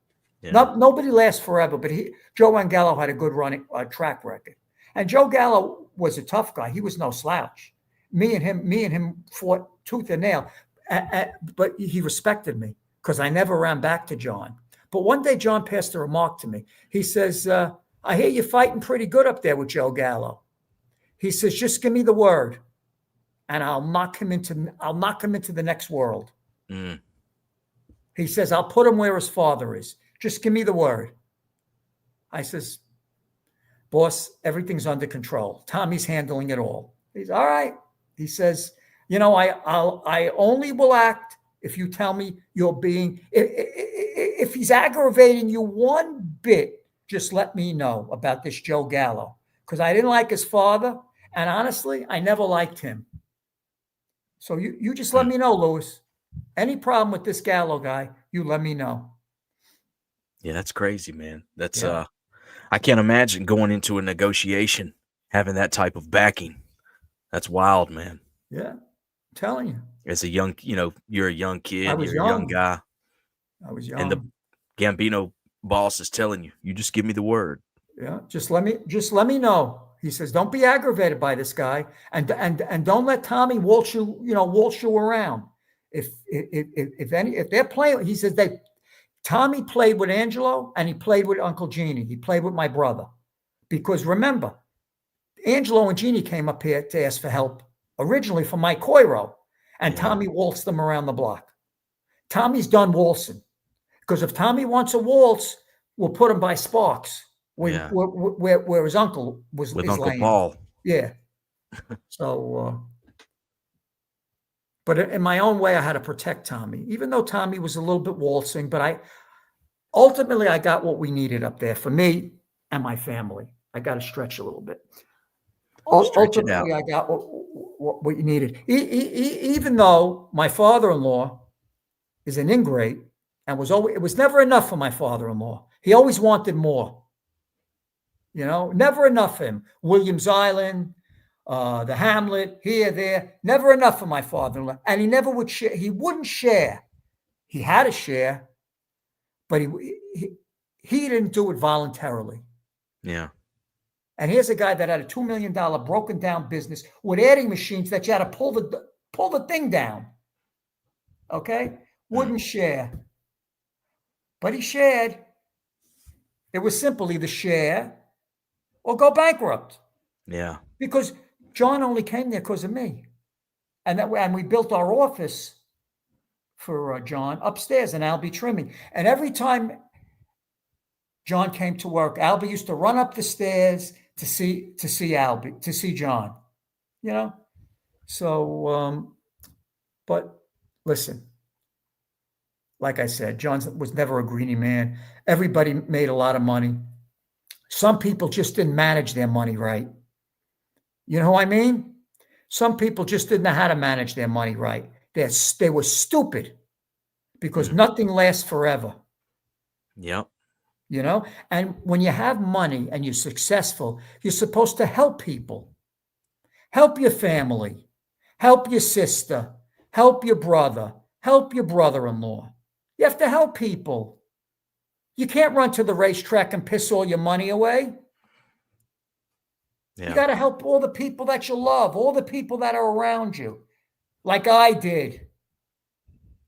Yeah. Nobody lasts forever, but Joanne Gallo had a good track record. And Joe Gallo was a tough guy. He was no slouch. Me and him fought tooth and nail, but he respected me because I never ran back to John. But one day John passed a remark to me. He says, I hear you fighting pretty good up there with Joe Gallo. He says, just give me the word, and I'll knock him into the next world. Mm. He says, I'll put him where his father is. Just give me the word. I says, boss, everything's under control. Tommy's handling it all. He's all right. He says, I only will act if you tell me you're being, if he's aggravating you one bit, just let me know about this Joe Gallo. Because I didn't like his father. And honestly, I never liked him. So you just let me know, Lewis. Any problem with this Gallo guy, you let me know. Yeah, that's crazy, man. That's I can't imagine going into a negotiation having that type of backing. That's wild, man. Yeah, I'm telling you. As a young, you're a young kid, you're young. a young guy. I was young. And the Gambino boss is telling you, you just give me the word. Yeah, just let me know. He says, don't be aggravated by this guy, and don't let Tommy waltz you around. If they're playing, he says Tommy played with Angelo and he played with Uncle Jeannie. He played with my brother. Because remember, Angelo and Jeannie came up here to ask for help originally from Mike Coiro, and Tommy waltzed them around the block. Tommy's done waltzing. Because if Tommy wants a waltz, we'll put him by Sparks, where his uncle was with Uncle laying. Paul. Yeah. So, but in my own way, I had to protect Tommy, even though Tommy was a little bit waltzing. But ultimately I got what we needed up there for me and my family. I got to stretch a little bit. Ultimately, I got what you needed. Even though my father-in-law is an ingrate and it was never enough for my father-in-law. He always wanted more. Never enough for him. Williams Island, the Hamlet, here, there, never enough for my father-in-law. And he never would share. He wouldn't share. He had to share, but he didn't do it voluntarily. Yeah. And here's a guy that had a $2 million broken down business with adding machines that you had to pull the thing down. Okay? Wouldn't share. But he shared. It was simple, either share or go bankrupt. Yeah. Because John only came there because of me. And we built our office for John upstairs in Albie Trimming. And every time John came to work, Albie used to run up the stairs to see Albie, to see John. So, but listen, like I said, John was never a greedy man. Everybody made a lot of money. Some people just didn't manage their money right. You know what I mean? Some people just didn't know how to manage their money right. They were stupid. because nothing lasts forever. Yep. You know, and when you have money and you're successful, you're supposed to help people, help your family, help your sister, help your brother, help your brother-in-law. You have to help people. You can't run to the racetrack and piss all your money away. Yeah. You got to help all the people that you love, all the people that are around you, like I did.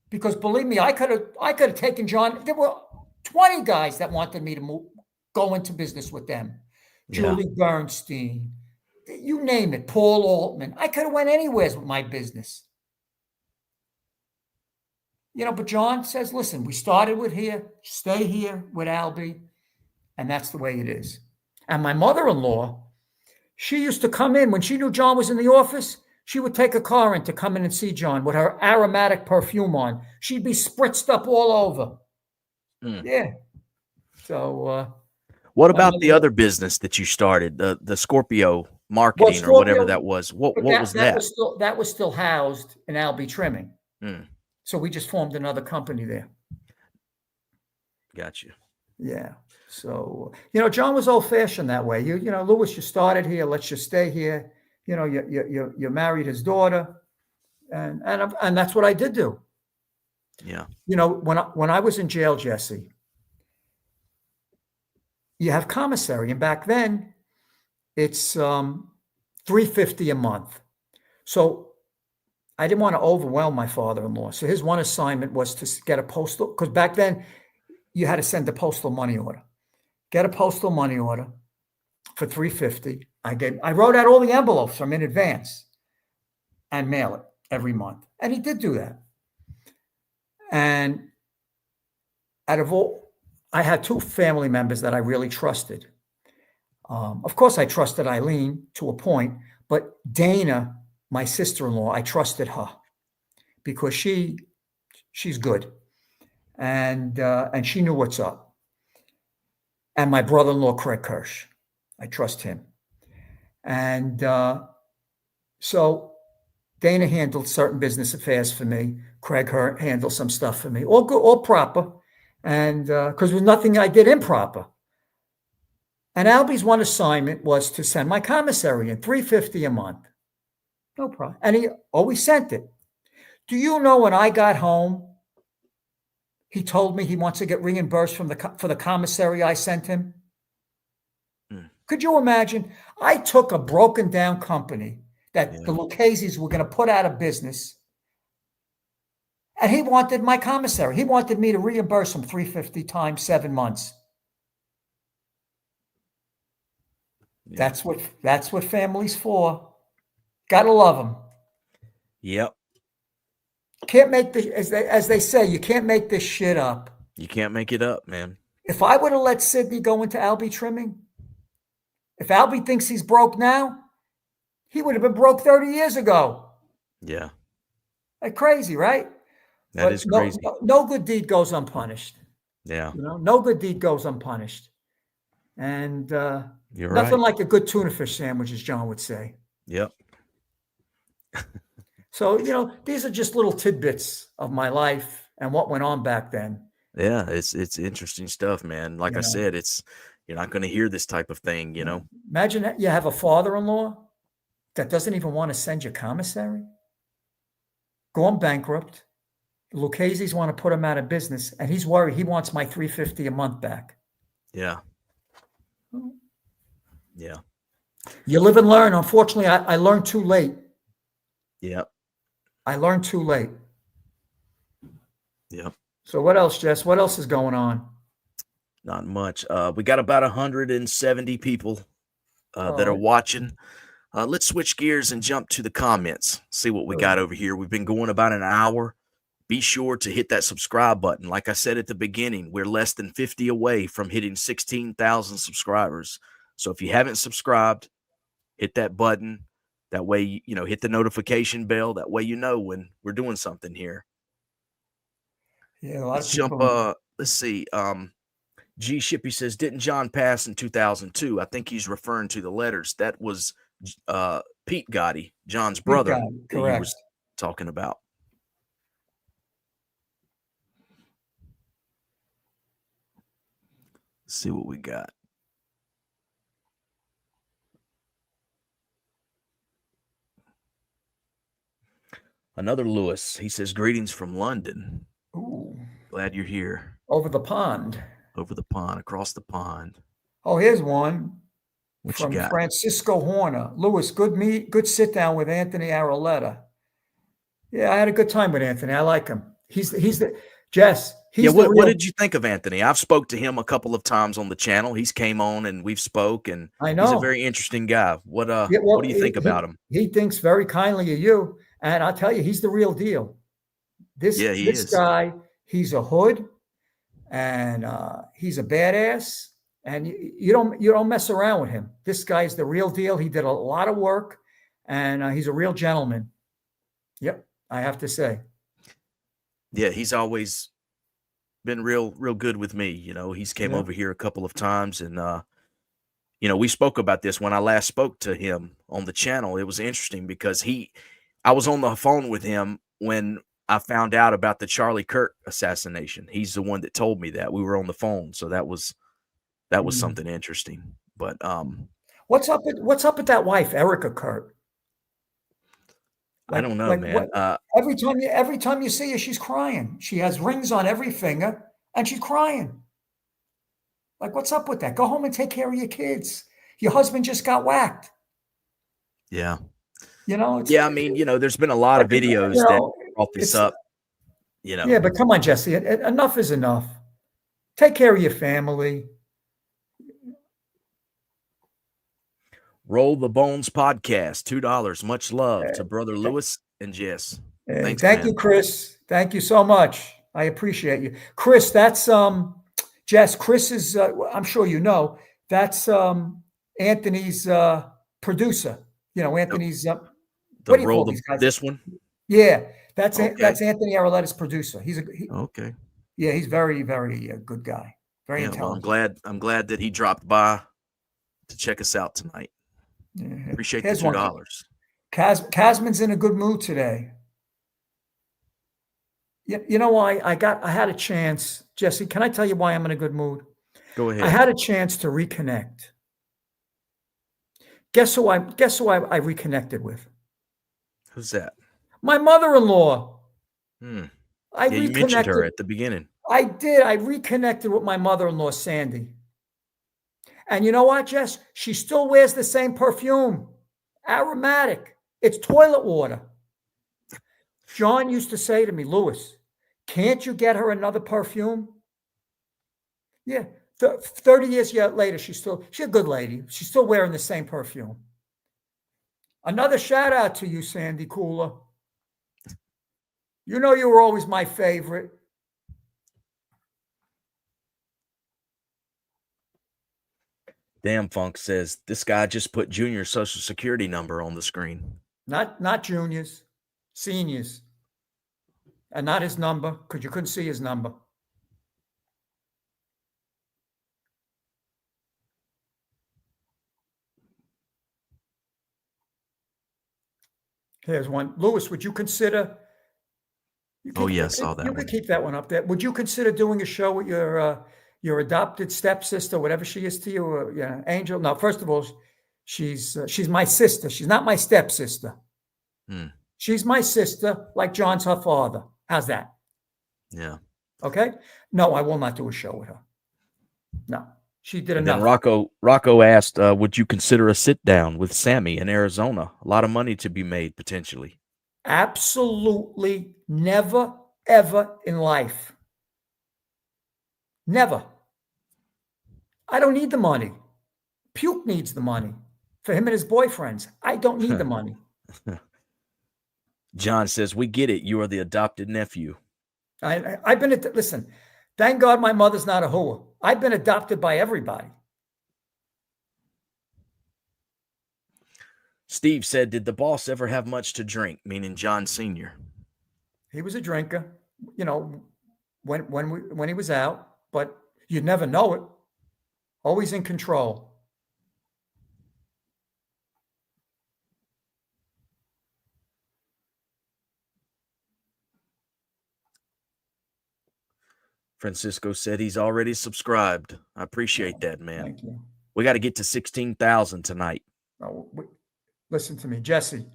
Because believe me, I could have taken John. There were 20 guys that wanted me to go into business with them. Yeah. Julie Bernstein, you name it, Paul Altman. I could have went anywhere with my business. You know, but John says, listen, we started with here, stay here with Albie, and that's the way it is. And my mother-in-law, she used to come in when she knew John was in the office. She would take a car in to come in and see John with her aromatic perfume on. She'd be spritzed up all over. Yeah. So, what about the other business that you started, the Scorpio marketing or whatever that was? What was that? That was still housed in Albie Trimming. So we just formed another company there. Got you. Yeah. So, you know, John was old-fashioned that way. You know, Lewis, you started here. Let's just stay here. You know, you married his daughter, and that's what I did do. Yeah. You know, when I was in jail, Jesse, you have commissary, and back then, it's $350 a month. So I didn't want to overwhelm my father-in-law. So his one assignment was to get a postal, because back then you had to send a postal money order. Get a postal money order for $350. I wrote out all the envelopes from in advance and mail it every month. And he did do that. And I had two family members that I really trusted. Of course, I trusted Eileen to a point, but Dana, my sister-in-law, I trusted her because she's good, and she knew what's up. And my brother-in-law, Craig Kirsch, I trust him. And so Dana handled certain business affairs for me. Craig handled some stuff for me, all good, all proper, and because there was nothing I did improper. And Albie's one assignment was to send my commissary in $350 a month. No problem. And he always sent it. Do you know when I got home, he told me he wants to get reimbursed for the commissary I sent him? Could you imagine? I took a broken down company that the Lucchese's were going to put out of business, and he wanted my commissary. He wanted me to reimburse him $350 times 7 months. Yeah. That's what family's for. Gotta love them. Yep. Can't make as they say, you can't make this shit up. You can't make it up, man. If I would have let Sidney go into Albie Trimming, if Albie thinks he's broke now, he would have been broke 30 years ago. Yeah. Like crazy, right? That is crazy. No good deed goes unpunished. Yeah. You know, no good deed goes unpunished. And you're nothing right. like a good tuna fish sandwich, as John would say. Yep. So, you know, these are just little tidbits of my life and what went on back then. Yeah, it's interesting stuff, man. Like I said, you're not going to hear this type of thing, you know. Imagine you have a father-in-law that doesn't even want to send you commissary, gone bankrupt. The Lucchese's want to put him out of business, and he's worried. He wants my $350 a month back. Yeah. Yeah. You live and learn. Unfortunately, I learned too late. Yep. I learned too late. Yep. So what else, Jess? What else is going on? Not much. We got about 170 people that are watching. Let's switch gears and jump to the comments. See what we got over here. We've been going about an hour. Be sure to hit that subscribe button. Like I said at the beginning, we're less than 50 away from hitting 16,000 subscribers. So if you haven't subscribed, hit that button. That way, you know, hit the notification bell. That way, you know when we're doing something here. Yeah, a lot Let's of people. jump. Let's see. G Shippy says, didn't John pass in 2002? I think he's referring to the letters. That was Pete Gotti, John's brother, that he was talking about. Let's see what we got. Another Lewis. He says, greetings from London. Ooh, Glad you're here. over the pond. Over the pond, across the pond. Oh, here's one What you from got? Francisco Horner. Lewis, good sit down with Anthony Aroletta. Yeah, I had a good time with Anthony. I like him. He's the Jess. He's the What real. did you think of Anthony? I've spoke to him a couple of times on the channel. He's came on and we've spoke, and I he's a know. very interesting guy. What Yeah, well, what do you think about him? He thinks very kindly of you, and I'll tell you, he's the real deal. Yeah, he This is. guy, he's a hood, and he's a badass, and you don't mess around with him. This guy's the real deal. He did a lot of work, and he's a real gentleman. Yep, I have to say. Yeah, he's always been real good with me. You know, he's came over here a couple of times, and you know, we spoke about this when I last spoke to him on the channel. It was interesting because I was on the phone with him when I found out about the Charlie Kirk assassination. He's the one that told me that. We were on the phone, so that was something interesting. But what's up with that wife, Erica Kurt? I don't know, man. Every time you see her, she's crying. She has rings on every finger, and she's crying. Like, what's up with that? Go home and take care of your kids. Your husband just got whacked. Yeah. You know? Yeah, I mean, you know, there's been a lot of videos that brought this up, you know. Yeah, but come on, Jesse. Enough is enough. Take care of your family. Roll the Bones podcast, $2. Much love to brother Lewis and Jess. Thanks, Thank man. you, Chris. Thank you so much. I appreciate you. Chris, that's Jess. Chris is I'm sure you know, that's Anthony's producer. You know, Anthony's what do you call these guys? This one? Yeah, that's Anthony Aroletta's producer. Okay. Yeah, he's very, very good guy. Very intelligent. Well, I'm glad that he dropped by to check us out tonight. Yeah. Appreciate the $2. Kasman's in a good mood today. You know why I had a chance, Jesse. Can I tell you why I'm in a good mood? Go ahead. I had a chance to reconnect. Guess who I reconnected with? Who's that? My mother-in-law. You mentioned her at the beginning. I did. I reconnected with my mother-in-law, Sandy. And you know what, Jess? She still wears the same perfume. Aromatic. It's toilet water. John used to say to me, Lewis, can't you get her another perfume? Yeah. 30 years later, she's a good lady. She's still wearing the same perfume. Another shout out to you, Sandy Cooler. You know you were always my favorite. Damn Funk says this guy just put Junior's social security number on the screen. Not juniors, seniors. And not his number, because you couldn't see his number. Here's one. Lewis, would you consider? I saw that. You could keep that one up there. Would you consider doing a show with your adopted stepsister, whatever she is to you, or, Angel? No, first of all, she's my sister. She's not my stepsister. She's my sister, like John's her father. How's that? Yeah. Okay. No, I will not do a show with her. No, she did enough. Then Rocco asked, would you consider a sit down with Sammy in Arizona? A lot of money to be made potentially. Absolutely never, ever in life. Never. I don't need the money. Puke needs the money for him and his boyfriends. I don't need the money. John says, we get it. You are the adopted nephew. I've been, listen, thank God my mother's not a whore. I've been adopted by everybody. Steve said, did the boss ever have much to drink? Meaning John Sr. He was a drinker, when he was out, but you'd never know it. Always in control. Francisco said he's already subscribed. I appreciate that, man. Thank you. We got to get to 16,000 tonight. Oh, listen to me, Jesse.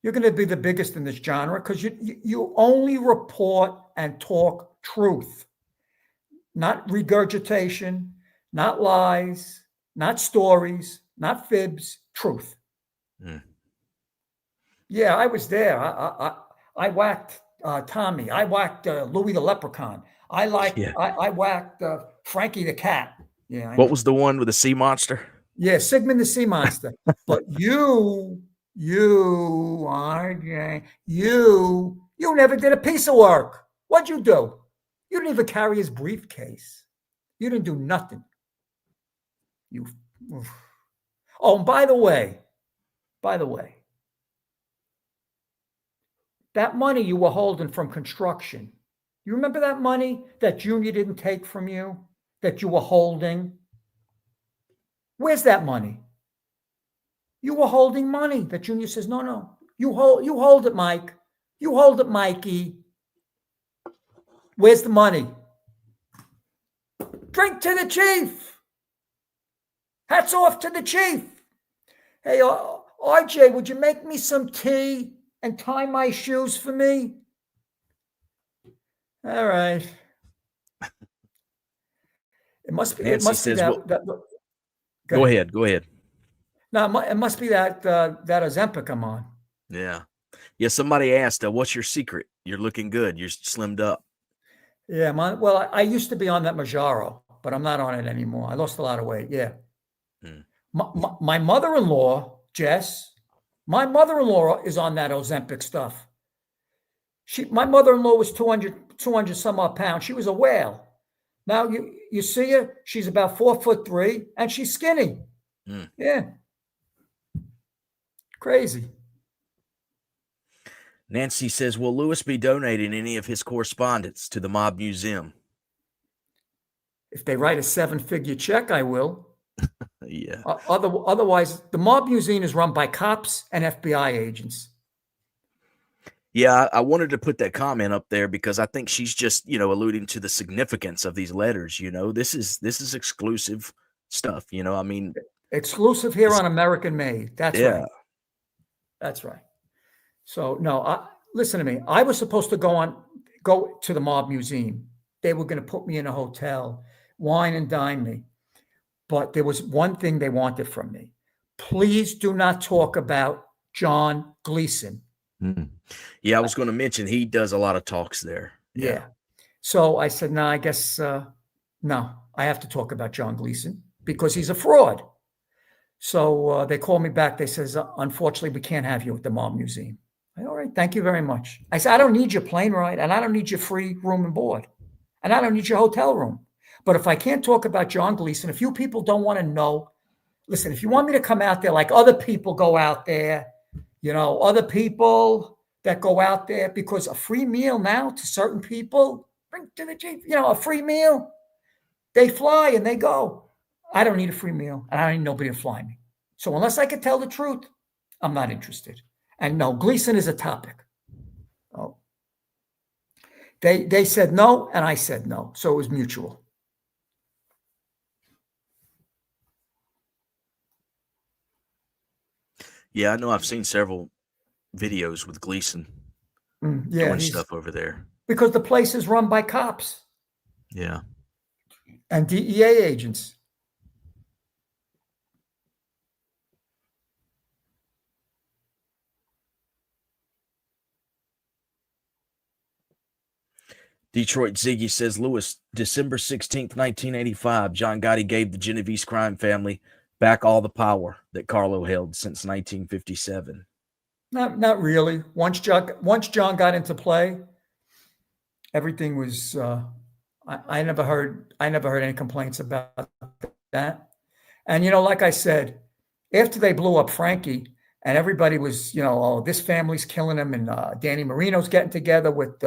You're going to be the biggest in this genre because you only report and talk truth, not regurgitation, not lies, not stories, not fibs, truth. Mm. Yeah, I was there. I whacked Tommy. I whacked Louis the Leprechaun. I whacked Frankie the Cat. Yeah. What was the one with the sea monster? Yeah, Sigmund the Sea Monster. But you, RJ, you never did a piece of work. What'd you do? You didn't even carry his briefcase. You didn't do nothing. Oh, and by the way, that money you were holding from construction, you remember that money that Junior didn't take from you, that you were holding? Where's that money? You were holding money that Junior says, no, you hold it, Mike. You hold it, Mikey. Where's the money? Drink to the chief. Hats off to the chief. Hey, RJ, would you make me some tea and tie my shoes for me? All right. It must be. Nancy says, go ahead. No, it must be that Ozempic I'm on. Yeah. Somebody asked, "What's your secret? You're looking good. You're slimmed up." Yeah, well, I used to be on that Mounjaro, but I'm not on it anymore. I lost a lot of weight. Yeah. My mother-in-law, Jess, my mother-in-law is on that Ozempic stuff. My mother-in-law was 200 some odd pounds. She was a whale. Now you see her, she's about 4'3" and she's skinny. Yeah. Crazy. Nancy says, will Lewis be donating any of his correspondence to the Mob Museum? If they write a 7-figure check, I will. Yeah. Otherwise, the Mob Museum is run by cops and FBI agents. Yeah, I wanted to put that comment up there because I think she's just, alluding to the significance of these letters. This is exclusive stuff. I mean, exclusive here on American Made. That's right. That's right. So no, listen to me. I was supposed to go to the Mob Museum. They were going to put me in a hotel, wine and dine me. But there was one thing they wanted from me. Please do not talk about John Gleason. Yeah, I was going to mention he does a lot of talks there. Yeah. So I said, no, I guess, no, I have to talk about John Gleason because he's a fraud. So they called me back. They says, unfortunately, we can't have you at the Mob Museum. All right, thank you very much. I said, I don't need your plane ride and I don't need your free room and board and I don't need your hotel room. But if I can't talk about John Gleason, if you people don't want to know, listen, if you want me to come out there like other people go out there, other people that go out there because a free meal now to certain people, bring to the chief, a free meal, they fly and they go. I don't need a free meal and I don't need nobody to fly me. So unless I can tell the truth, I'm not interested. And no, Gleason is a topic. Oh, they said no and I said no. So it was mutual. Yeah, I know I've seen several videos with Gleason doing stuff over there. Because the place is run by cops. Yeah. And DEA agents. Detroit Ziggy says, Lewis, December 16th, 1985, John Gotti gave the Genovese crime family back all the power that Carlo held since 1957. Not really. Once John got into play, everything was. I never heard any complaints about that. And like I said, after they blew up Frankie, and everybody was, this family's killing him, and Danny Marino's getting together with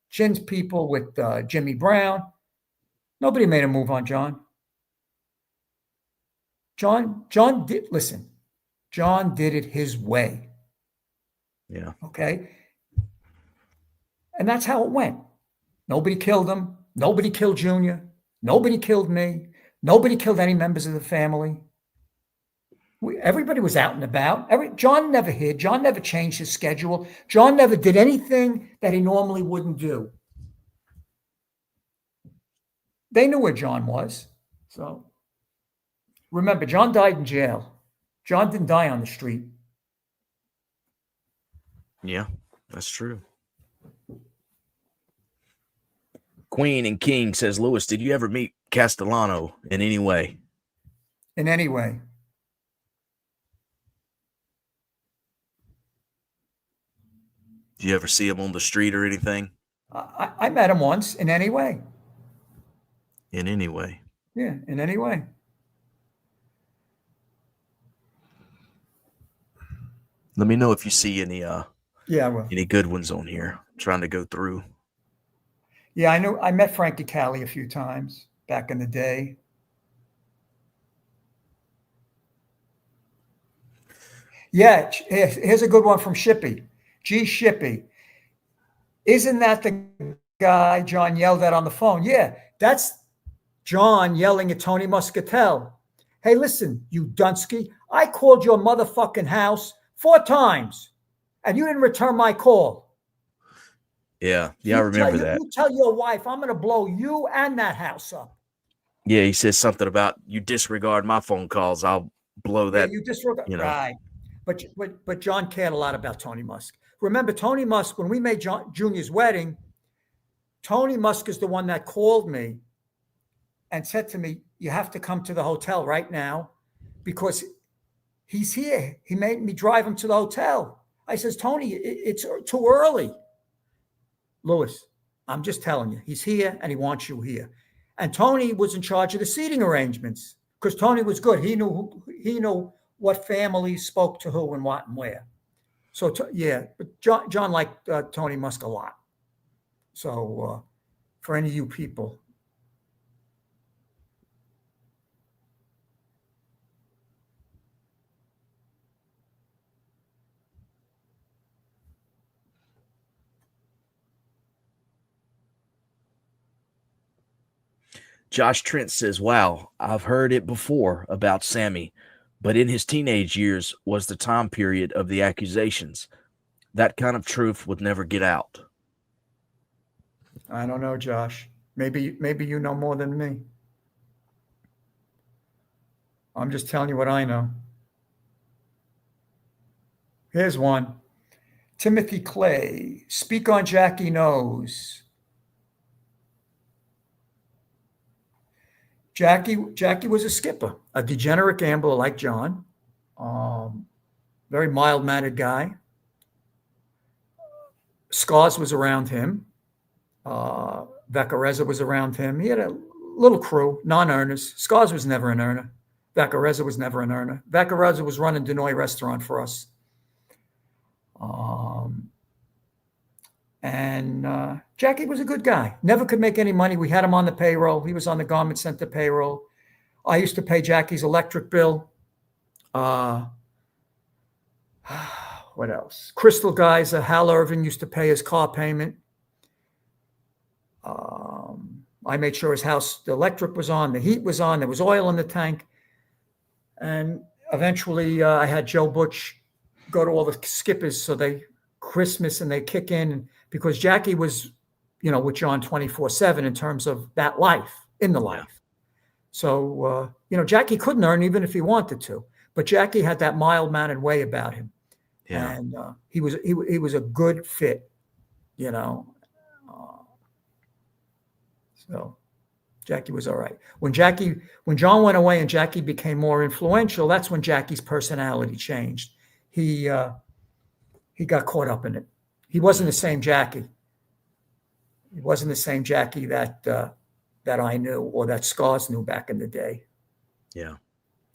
Chin's people, with Jimmy Brown. Nobody made a move on John. John did listen. John did it his way. Yeah. Okay. And that's how it went. Nobody killed him. Nobody killed Junior. Nobody killed me. Nobody killed any members of the family. Everybody was out and about. John never hid. John never changed his schedule. John never did anything that he normally wouldn't do. They knew where John was. So remember, John died in jail. John didn't die on the street. Yeah, that's true. Queen and King says, Lewis, did you ever meet Castellano in any way? In any way. Did you ever see him on the street or anything? I met him once. In any way. In any way. Yeah, in any way. Let me know if you see any well, any good ones on here. I'm trying to go through. Yeah, I know. I met Frankie Callie a few times back in the day. Yeah, here's a good one from Shippy. Gee, Shippy. Isn't that the guy John yelled at on the phone? Yeah, that's John yelling at Tony Muscatel. Hey, listen, you Dunsky, I called your motherfucking house 4 times, and you didn't return my call. Yeah, I remember that. You tell your wife I'm going to blow you and that house up. Yeah, he says something about you disregard my phone calls, I'll blow that. Yeah, you disregard, you know. Right? But John cared a lot about Tony Musk. Remember, Tony Musk, when we made Junior's wedding, Tony Musk is the one that called me and said to me, you have to come to the hotel right now because he's here. He made me drive him to the hotel. I says, Tony, it's too early. Lewis, I'm just telling you, he's here and he wants you here. And Tony was in charge of the seating arrangements because Tony was good. He knew what families spoke to who and what and where. So, but John liked Tony Musk a lot. So for any of you people. Josh Trent says, wow, I've heard it before about Sammy, but in his teenage years was the time period of the accusations. That kind of truth would never get out. I don't know, Josh. Maybe you know more than me. I'm just telling you what I know. Here's one. Timothy Clay, speak on Jackie Knows. Jackie was a skipper, a degenerate gambler like John. Very mild-mannered guy. Scars was around him. Vaccarezza was around him. He had a little crew, non-earners. Scars was never an earner. Vaccarezza was never an earner. Vaccarezza was running Denoy restaurant for us. And Jackie was a good guy. Never could make any money. We had him on the payroll. He was on the garment center payroll. I used to pay Jackie's electric bill. What else? Crystal Geyser, Hal Irvin used to pay his car payment. I made sure his house, the electric was on, the heat was on, there was oil in the tank. And eventually I had Joe Butch go to all the skippers so they Christmas and they kick in because Jackie was, with John 24/7 in terms of that life, in the life. So, Jackie couldn't earn even if he wanted to, but Jackie had that mild-mannered way about him. Yeah. And he was a good fit, So Jackie was all right. When John went away and Jackie became more influential, that's when Jackie's personality changed. He got caught up in it. He wasn't the same Jackie. He wasn't the same Jackie that I knew or that Scars knew back in the day. Yeah.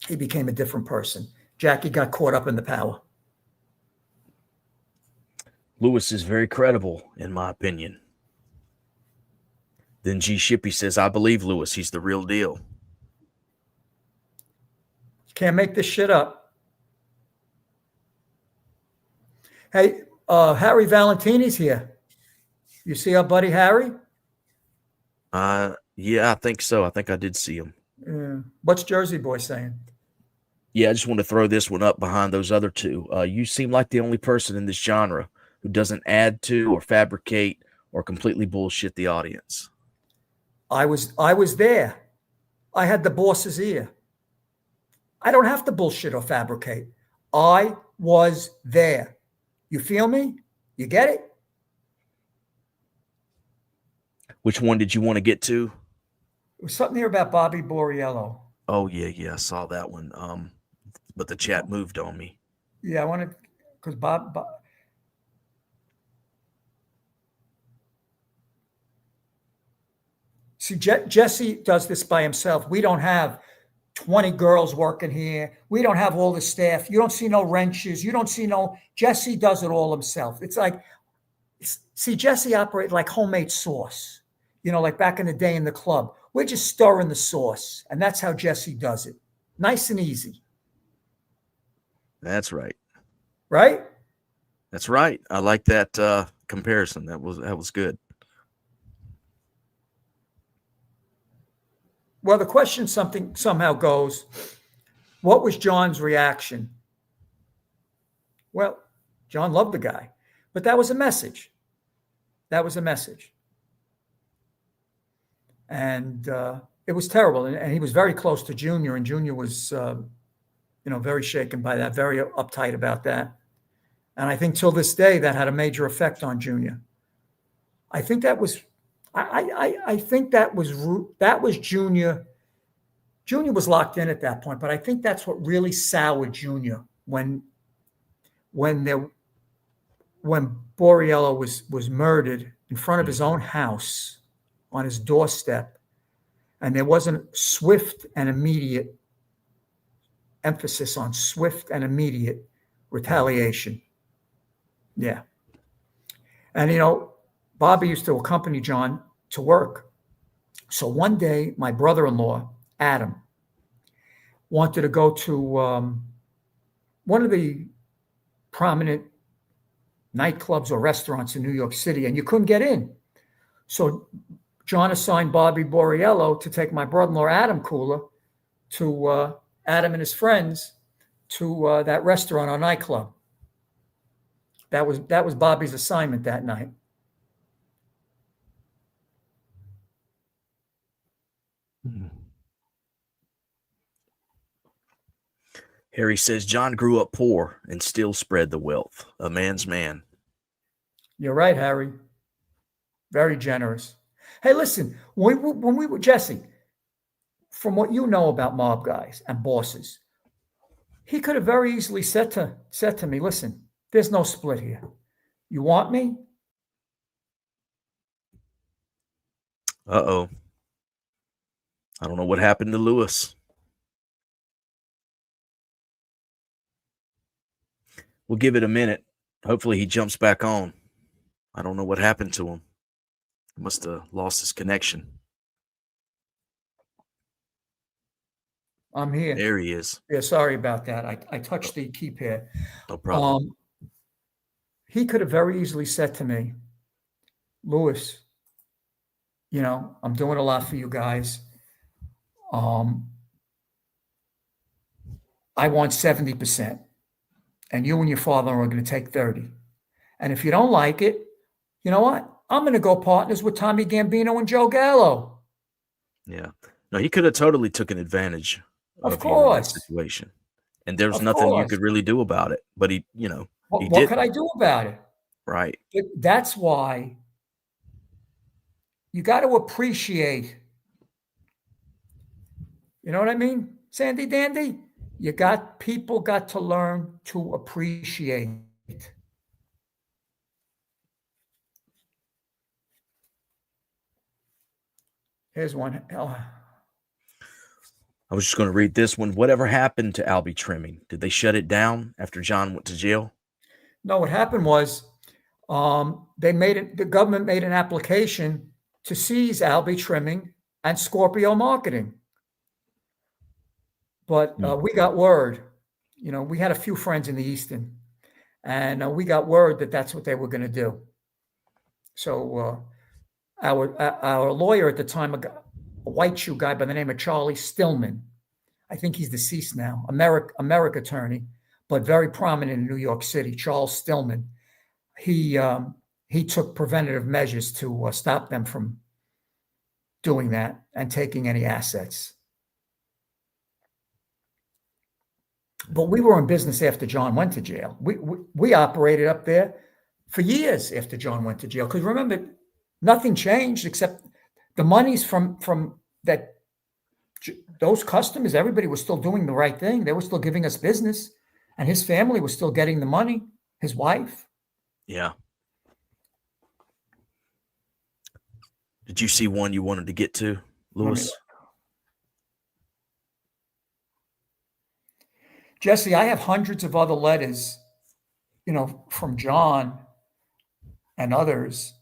He became a different person. Jackie got caught up in the power. Lewis is very credible, in my opinion. Then G. Shippy says, I believe Lewis. He's the real deal. You can't make this shit up. Hey, Harry Valentini's here. You see our buddy Harry? Yeah, I think so. I think I did see him. Yeah. What's Jersey Boy saying? Yeah, I just want to throw this one up behind those other two. You seem like the only person in this genre who doesn't add to or fabricate or completely bullshit the audience. I was there. I had the boss's ear. I don't have to bullshit or fabricate. I was there. You feel me? You get it? Which one did you want to get to? There was something here about Bobby Borriello. Oh yeah, I saw that one. But the chat moved on me. Yeah, I wanted because Bob. See, Jesse does this by himself. We don't have 20 girls working here. We don't have all the staff. You don't see no wrenches. You don't see no. Jesse does it all himself. It's like, see, Jesse operates like homemade sauce. Like back in the day in the club. We're just stirring the sauce, and that's how Jesse does it. Nice and easy. That's right. Right? That's right. I like that comparison. That was good. Well, the question somehow goes, what was John's reaction? Well, John loved the guy, but that was a message. That was a message. And it was terrible. And he was very close to Junior, and Junior was, very shaken by that, very uptight about that. And I think till this day, that had a major effect on Junior. I think that was, I think that was Junior. Junior was locked in at that point, but I think that's what really soured Junior when Borriello was murdered in front of his own house on his doorstep, and there wasn't swift and immediate emphasis on swift and immediate retaliation. Yeah. And, Bobby used to accompany John to work. So one day, my brother-in-law, Adam, wanted to go to one of the prominent nightclubs or restaurants in New York City, and you couldn't get in. So John assigned Bobby Borriello to take my brother-in-law, Adam Kula, to Adam and his friends to that restaurant or nightclub. That was Bobby's assignment that night. Harry says John grew up poor and still spread the wealth. A man's man. You're right, Harry. Very generous. Hey, listen, when we were, Jesse, from what you know about mob guys and bosses, he could have very easily said to me, listen, there's no split here. You want me? Uh-oh. I don't know what happened to Lewis. We'll give it a minute. Hopefully he jumps back on. I don't know what happened to him. He must have lost his connection. I'm here. There he is. Yeah, sorry about that. I touched the keypad. No problem. He could have very easily said to me, Lewis, I'm doing a lot for you guys. I want 70%, and you and your father are going to take 30. And if you don't like it, you know what? I'm going to go partners with Tommy Gambino and Joe Gallo. Yeah. No, he could have totally taken advantage of course. That situation. And there's nothing you could really do about it. But he did. What could I do about it? Right. But that's why you got to appreciate. You know what I mean, Sandy Dandy? People got to learn to appreciate. Here's one. Oh. I was just going to read this one. Whatever happened to Albie Trimming? Did they shut it down after John went to jail? No, what happened was the government made an application to seize Albie Trimming and Scorpio Marketing. But we got word, we had a few friends in the Easton, and we got word that that's what they were going to do. So our lawyer at the time, a white shoe guy by the name of Charlie Stillman. I think he's deceased now, American attorney, but very prominent in New York City, Charles Stillman. He took preventative measures to stop them from doing that and taking any assets. But we were in business after John went to jail. We operated up there for years after John went to jail. Because remember, nothing changed except the monies from that. Those customers, everybody was still doing the right thing. They were still giving us business, and his family was still getting the money. His wife. Yeah. Did you see one you wanted to get to, Lewis? Jesse, I have hundreds of other letters, from John and others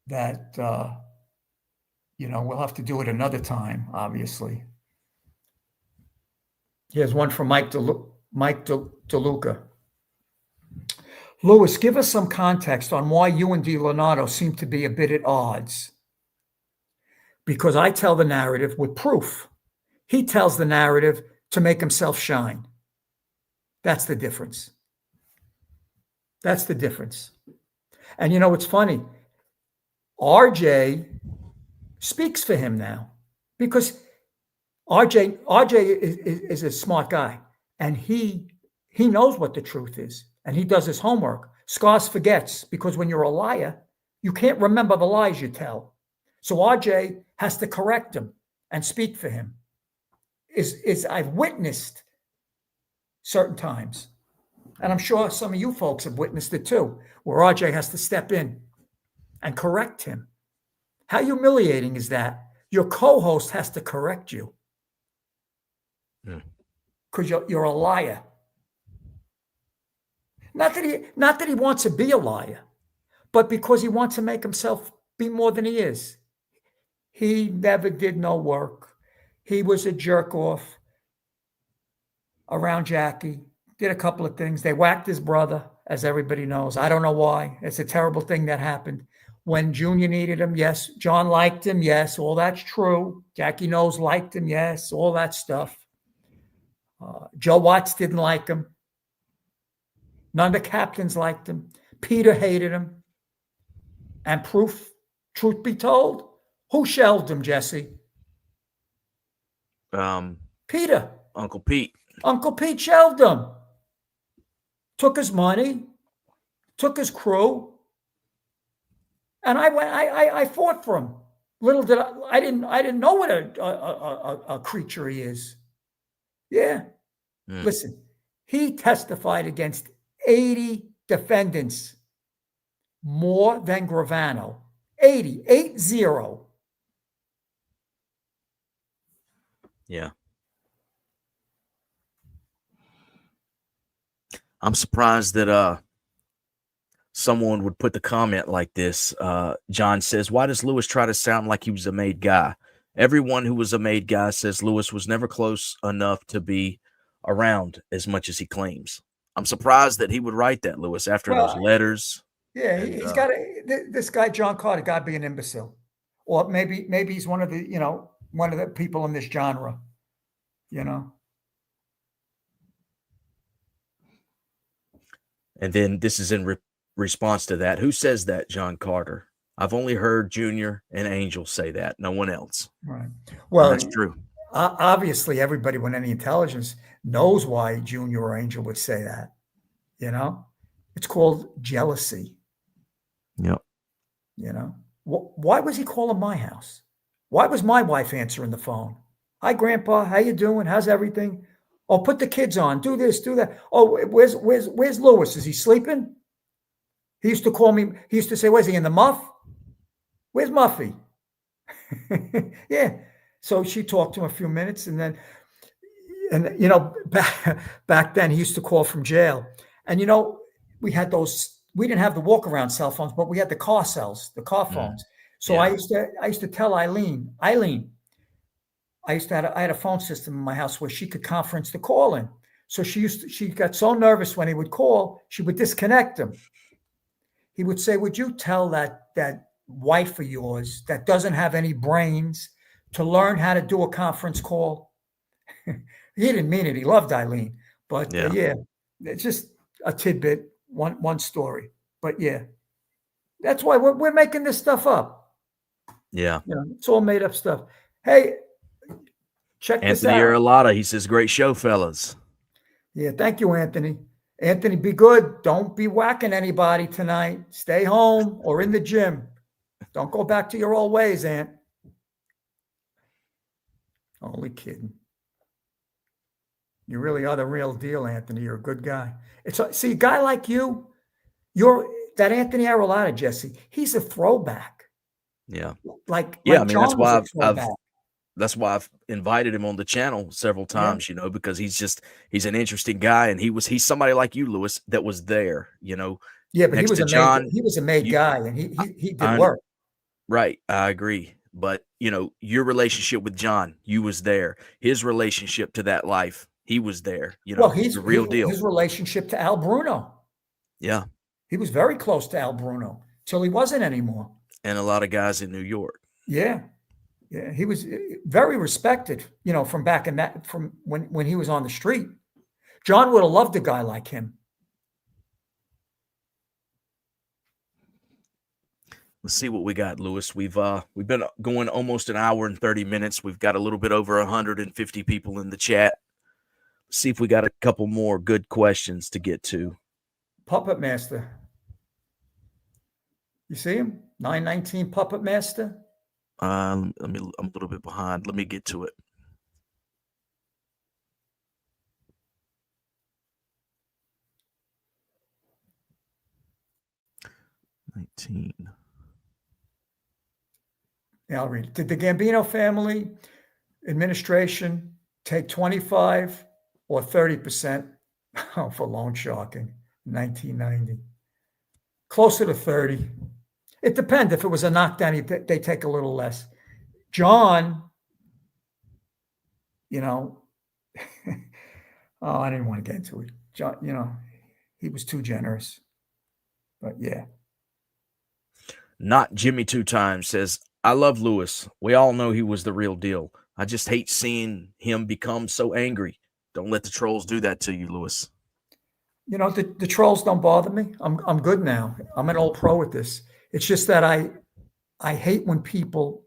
that, we'll have to do it another time, obviously. Here's one from Mike DeLuca. Lewis, give us some context on why you and DiLeonardo seem to be a bit at odds. Because I tell the narrative with proof. He tells the narrative to make himself shine. That's the difference. That's the difference. And it's funny. RJ speaks for him now because RJ is a smart guy, and he knows what the truth is, and he does his homework. Scars forgets, because when you're a liar, you can't remember the lies you tell. So RJ has to correct him and speak for him. Is I've witnessed certain times, and I'm sure some of you folks have witnessed it too, where RJ has to step in and correct him. How humiliating is that? Your co-host has to correct you because you're a liar. Not that he wants to be a liar, but because he wants to make himself be more than he is. He never did no work. He was a jerk off around Jackie, did a couple of things. They whacked his brother, as everybody knows. I don't know why. It's a terrible thing that happened. When Junior needed him, yes. John liked him, yes. All that's true. Jackie Knowles liked him, yes. All that stuff. Joe Watts didn't like him. None of the captains liked him. Peter hated him. And truth be told, who shelved him, Jesse? Peter. Uncle Pete. Uncle Pete shelved him. Took his money, took his crew, and I fought for him. Little did I didn't know what a creature he is. Yeah. Listen, he testified against 80 defendants, more than Gravano. 80. Yeah. I'm surprised that someone would put the comment like this. John says, why does Lewis try to sound like he was a made guy? Everyone who was a made guy says Lewis was never close enough to be around as much as he claims. I'm surprised that he would write that, Lewis, after those letters. Yeah, he's got this guy, John Carter, got to be an imbecile. Or maybe he's one of the people in this genre, And then this is in response to that. Who says that, John Carter? I've only heard Junior and Angel say that. No one else. Right. Well, that's true. Obviously, everybody with any intelligence knows why Junior or Angel would say that. It's called jealousy. Yep. Why was he calling my house? Why was my wife answering the phone? Hi, Grandpa. How you doing? How's everything? Oh, put the kids on. Do this, do that. Oh, where's Lewis? Is he sleeping? He used to call me. He used to say, "Where's he in the muff? Where's Muffy?" Yeah. So she talked to him a few minutes, and back then he used to call from jail, and we had those. We didn't have the walk-around cell phones, but we had the car cells, the car phones. So yeah. I used to tell Eileen, I had a phone system in my house where she could conference the call in. So she got so nervous when he would call, she would disconnect him. He would say, "Would you tell that wife of yours that doesn't have any brains to learn how to do a conference call? He didn't mean it. He loved Eileen. But yeah, it's just a tidbit, one story. But yeah, that's why we're making this stuff up. Yeah. It's all made up stuff. Hey, check this out. Anthony Arlotta, he says, great show, fellas. Yeah, thank you, Anthony. Anthony, be good. Don't be whacking anybody tonight. Stay home or in the gym. Don't go back to your old ways, Ant. Only kidding. You really are the real deal, Anthony. You're a good guy. See, a guy like you, that Anthony Arlotta, Jesse, he's a throwback. Yeah. Like I mean, John that's why I've invited him on the channel several times, because he's an interesting guy, and he's somebody like you, Lewis, that was there, Yeah, but he was a made guy, and he did work. Right. I agree. But, your relationship with John, you was there. His relationship to that life, he was there. He's the real deal. His relationship to Al Bruno. Yeah. He was very close to Al Bruno till he wasn't anymore. And a lot of guys in New York. Yeah. Yeah. He was very respected, from back from when he was on the street. John would have loved a guy like him. Let's see what we got, Lewis. We've been going almost an hour and 30 minutes. We've got a little bit over 150 people in the chat. Let's see if we got a couple more good questions to get to. Puppet Master. You see him? 919 Puppet Master. I'm a little bit behind. Let me get to it. Yeah, I'll read it. Did the Gambino family administration take 25 or 30% for loan sharking in 1990? Closer to 30. It depends. If it was a knockdown, they take a little less. John, oh, I didn't want to get into it. John, he was too generous. But yeah. Not Jimmy 2 times says, I love Lewis. We all know he was the real deal. I just hate seeing him become so angry. Don't let the trolls do that to you, Lewis. The trolls don't bother me. I'm good now. I'm an old pro at this. It's just that I hate when people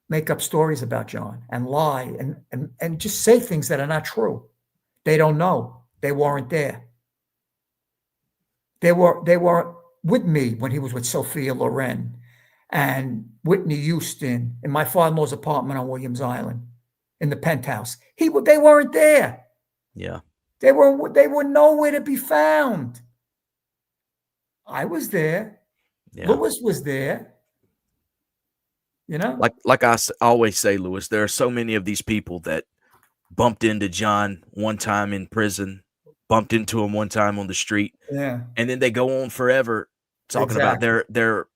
make up stories about John and lie and just say things that are not true. They don't know. They weren't there. They were with me when he was with Sophia Loren and Whitney Houston in my father-in-law's apartment on Williams Island in the penthouse. They weren't there. Yeah. They were nowhere to be found. I was there. Yeah. Lewis was there. Like I always say, Lewis, there are so many of these people that bumped into John one time in prison, bumped into him one time on the street. Yeah. And then they go on forever talking about their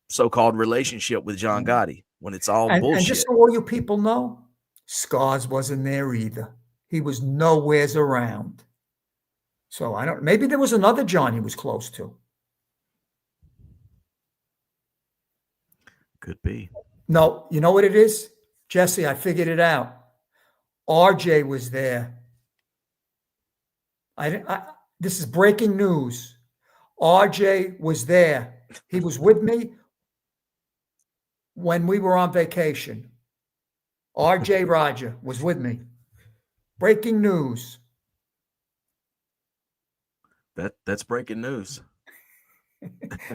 so-called relationship with John Gotti when it's all bullshit. And just so all you people know, Scars wasn't there either. He was nowheres around. So maybe there was another John he was close to. Could be. No, you know what it is? Jesse, I figured it out. RJ was there. This is breaking news. RJ was there. He was with me when we were on vacation. RJ Roger was with me. Breaking news. That's breaking news.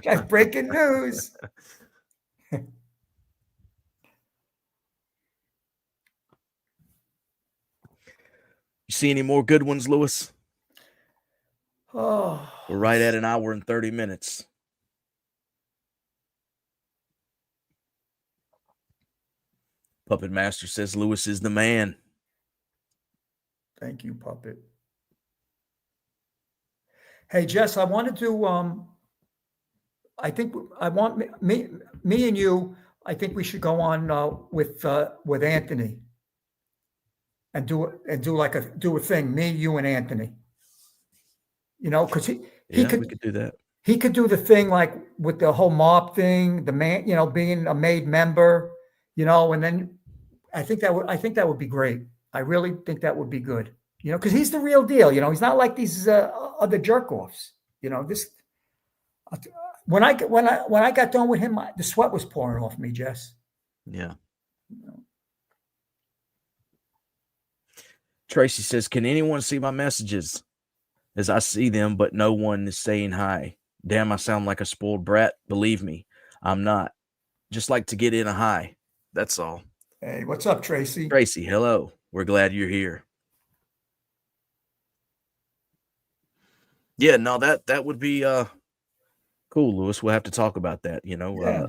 That's breaking news. You see any more good ones, Lewis? Oh, we're right at an hour and 30 minutes. Puppet Master says Lewis is the man. Thank you, Puppet. Hey, Jess, I want to do, I think I want me and you, I think we should go on with Anthony and do a thing, me, you, and Anthony. Because he could we could do that. he could do the thing like with the whole mob thing, the man, being a made member, and then I think that would be great. I really think that would be good, because he's the real deal. He's not like these other jerk offs. This when I got done with him, the sweat was pouring off me, Jess. Yeah. Tracy says, "Can anyone see my messages? As I see them, but no one is saying hi. Damn, I sound like a spoiled brat. Believe me, I'm not. Just like to get in a hi. That's all." Hey, what's up, Tracy? Tracy, hello. We're glad you're here. Yeah, no, that would be cool, Lewis. We'll have to talk about that, Yeah.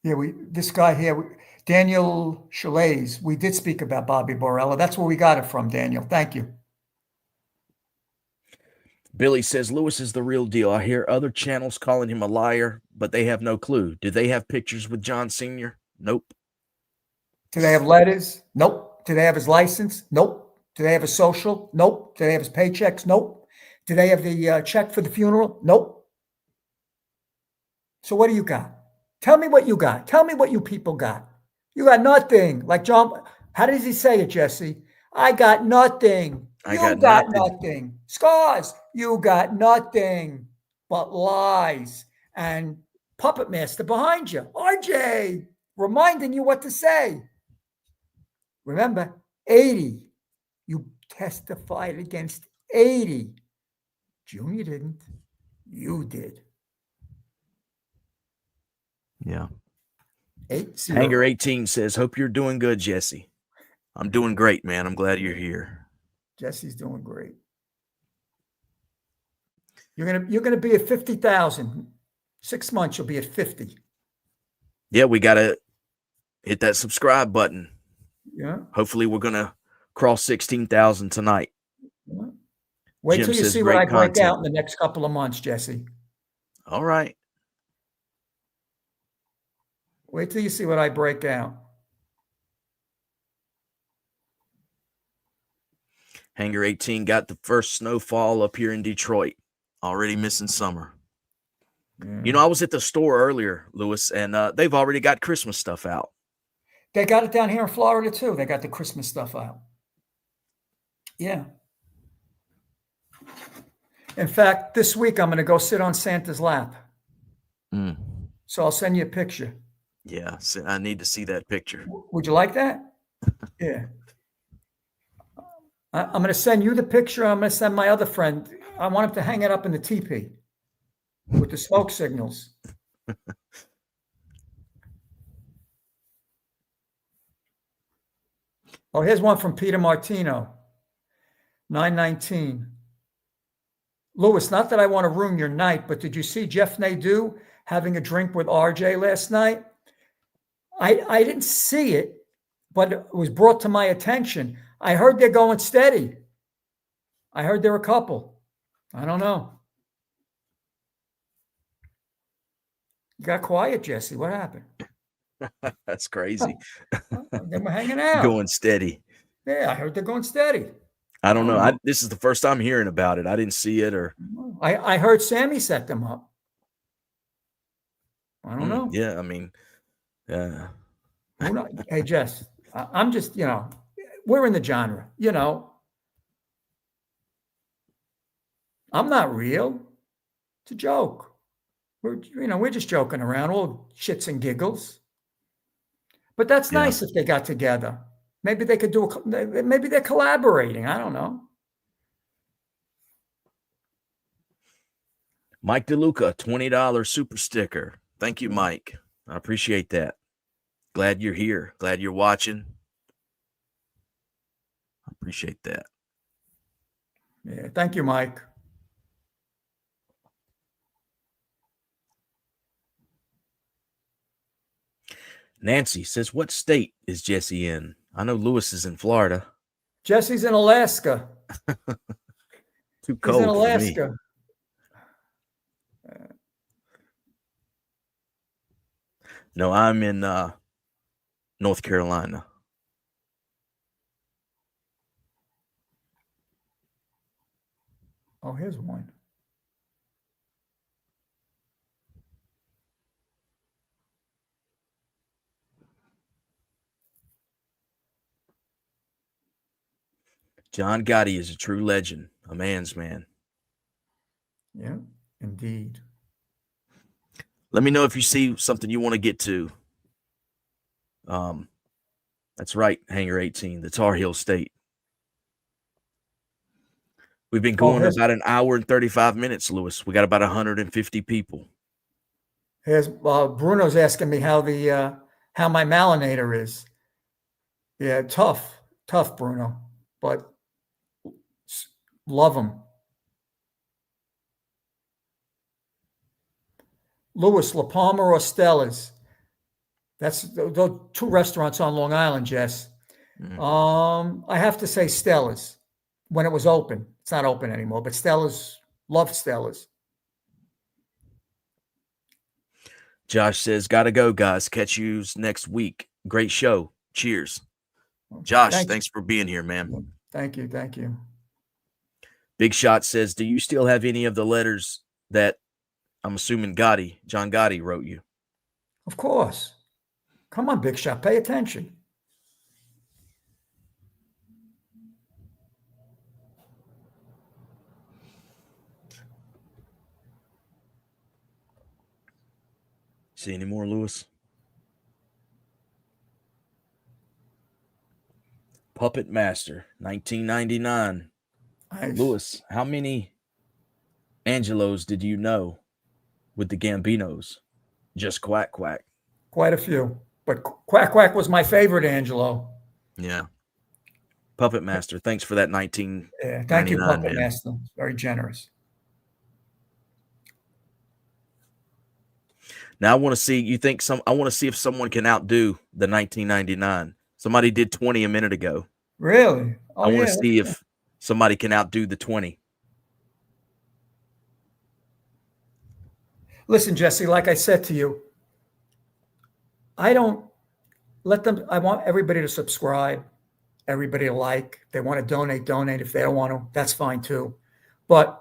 This guy here, Daniel Chalais, we did speak about Bobby Borrella. That's where we got it from, Daniel. Thank you. Billy says, "Lewis is the real deal. I hear other channels calling him a liar, but they have no clue. Do they have pictures with John Sr.? Nope. Do they have letters? Nope. Do they have his license? Nope. Do they have his social? Nope. Do they have his paychecks? Nope. Do they have the check for the funeral? Nope. So what do you got? Tell me what you got. Tell me what you people got. You got nothing. Like John, how does he say it, Jesse? I got nothing. You got nothing. Scars, you got nothing but lies and puppet master behind you. RJ, reminding you what to say. Remember, 80. You testified against 80. Junior didn't. You did. Yeah. 8-0. Hanger 18 says, "Hope you're doing good, Jesse." I'm doing great, man. I'm glad you're here. Jesse's doing great. You're gonna be at 50,000. 6 months, you'll be at 50. Yeah, we gotta hit that subscribe button. Yeah. Hopefully, we're gonna cross 16,000 tonight. Yeah. Wait Jim till you says, see what "Great I break content." out in the next couple of months, Jesse. All right. Wait till you see what I break out. Hanger 18 got the first snowfall up here in Detroit. Already missing summer. Yeah. I was at the store earlier, Lewis, and they've already got Christmas stuff out. They got it down here in Florida too. They got the Christmas stuff out. Yeah. In fact, this week I'm going to go sit on Santa's lap. So I'll send you a picture. Yeah, I need to see that picture. Would you like that? Yeah. I'm going to send you the picture. I'm going to send my other friend. I want him to hang it up in the teepee with the smoke signals. Oh, here's one from Peter Martino. 919. Lewis, not that I want to ruin your night, but did you see Jeff Nadeau having a drink with RJ last night? I didn't see it, but it was brought to my attention. I heard they're going steady. I heard they're a couple. I don't know. You got quiet, Jesse. What happened? That's crazy. They were hanging out. Going steady. Yeah, I heard they're going steady. I don't know. This is the first time hearing about it. I didn't see it or. I heard Sammy set them up. I don't know. Yeah, I mean, yeah. Hey, Jess, I'm just, we're in the genre, I'm not real. It's a joke. We're just joking around, all shits and giggles. But that's nice if they got together. Maybe they could maybe they're collaborating. I don't know. Mike DeLuca, $20 super sticker. Thank you, Mike. I appreciate that. Glad you're here. Glad you're watching. I appreciate that. Yeah, thank you, Mike. Nancy says, "What state is Jesse in?" I know Lewis is in Florida. Jesse's in Alaska. Too cold. He's in Alaska. For me. No, I'm in North Carolina. Oh, here's one. John Gotti is a true legend, a man's man. Yeah, indeed. Let me know if you see something you want to get to. That's right, Hangar 18, the Tar Heel State. We've been going about an hour and 35 minutes, Lewis. We got about 150 people. Here's Bruno's asking me how my malinator is. Yeah, tough, Bruno, but love him. Lewis, La Palma or Stella's? That's those two restaurants on Long Island, Jess. Mm-hmm. I have to say Stella's when it was open. It's not open anymore, but Stella's, loved Stella's. Josh says, gotta go, guys. Catch you next week. Great show. Cheers. Josh, thanks for being here, man. Thank you. Big Shot says, do you still have any of the letters that I'm assuming John Gotti wrote you? Of course. Come on, Big Shot. Pay attention. See any more, Lewis? Puppet Master, 1999. Nice. Lewis, how many Angelos did you know with the Gambinos? Just Quack Quack. Quite a few, but Quack Quack was my favorite Angelo. Yeah. Puppet Master, thanks for that 1999. Yeah, thank you, Puppet Master. Very generous. Now I want to see, I want to see if someone can outdo the 1999. Somebody did 20 a minute ago. Really? I want to see if somebody can outdo the 20. Listen, Jesse, like I said to you, I don't let them, I want everybody to subscribe, everybody to like. They want to donate. If they don't want to, that's fine too. But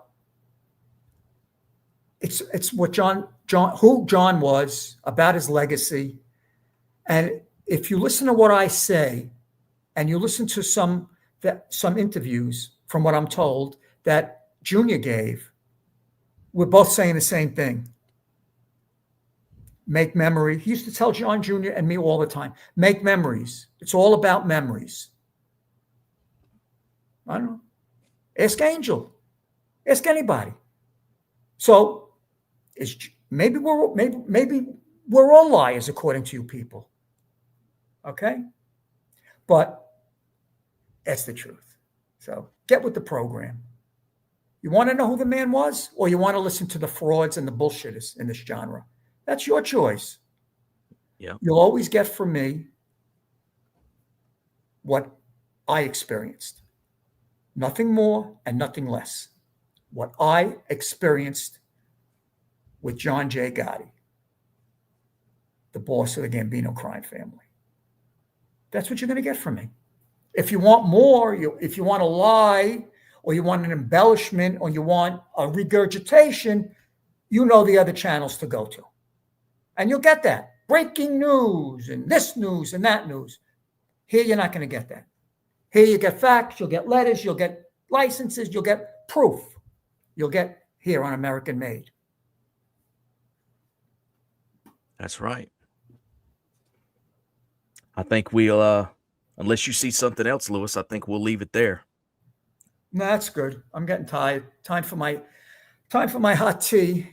it's what who John was, about his legacy. And if you listen to what I say, and you listen to some interviews, from what I'm told, that Junior gave, we're both saying the same thing. Make memory. He used to tell John Jr. and me all the time, make memories. It's all about memories. I don't know. Ask Angel. Ask anybody. So maybe we're all liars according to you people. Okay? But that's the truth. So get with the program. You want to know who the man was, or you want to listen to the frauds and the bullshitters in this genre? That's your choice. Yeah. You'll always get from me what I experienced. Nothing more and nothing less. What I experienced with John J. Gotti, the boss of the Gambino crime family. That's what you're going to get from me. If you want more, if you want to lie, or you want an embellishment, or you want a regurgitation, you know the other channels to go to. And you'll get that. Breaking news and this news and that news. Here, you're not going to get that. Here, you get facts, you'll get letters, you'll get licenses, you'll get proof. You'll get here on American Made. That's right. I think we'll, unless you see something else, Lewis, I think we'll leave it there. No, that's good. I'm getting tired. Time for my hot tea.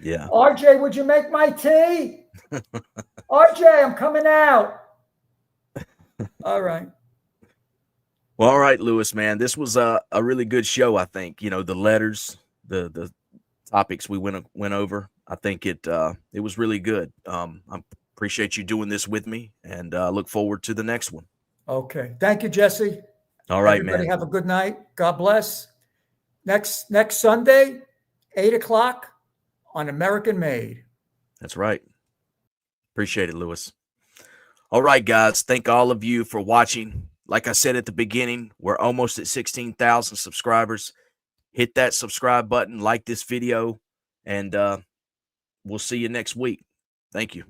Yeah. RJ, would you make my tea? RJ, I'm coming out. All right. Well, all right, Lewis, man. This was a really good show, I think. You know, the letters, the topics we went over. I think it was really good. I appreciate you doing this with me, and look forward to the next one. Okay. Thank you, Jesse. All right, Everybody man. Have a good night. God bless. Next Sunday, 8:00 on American Made. That's right. Appreciate it, Lewis. All right, guys. Thank all of you for watching. like I said at the beginning, we're almost at 16,000 subscribers. Hit that subscribe button, like this video, and we'll see you next week. Thank you.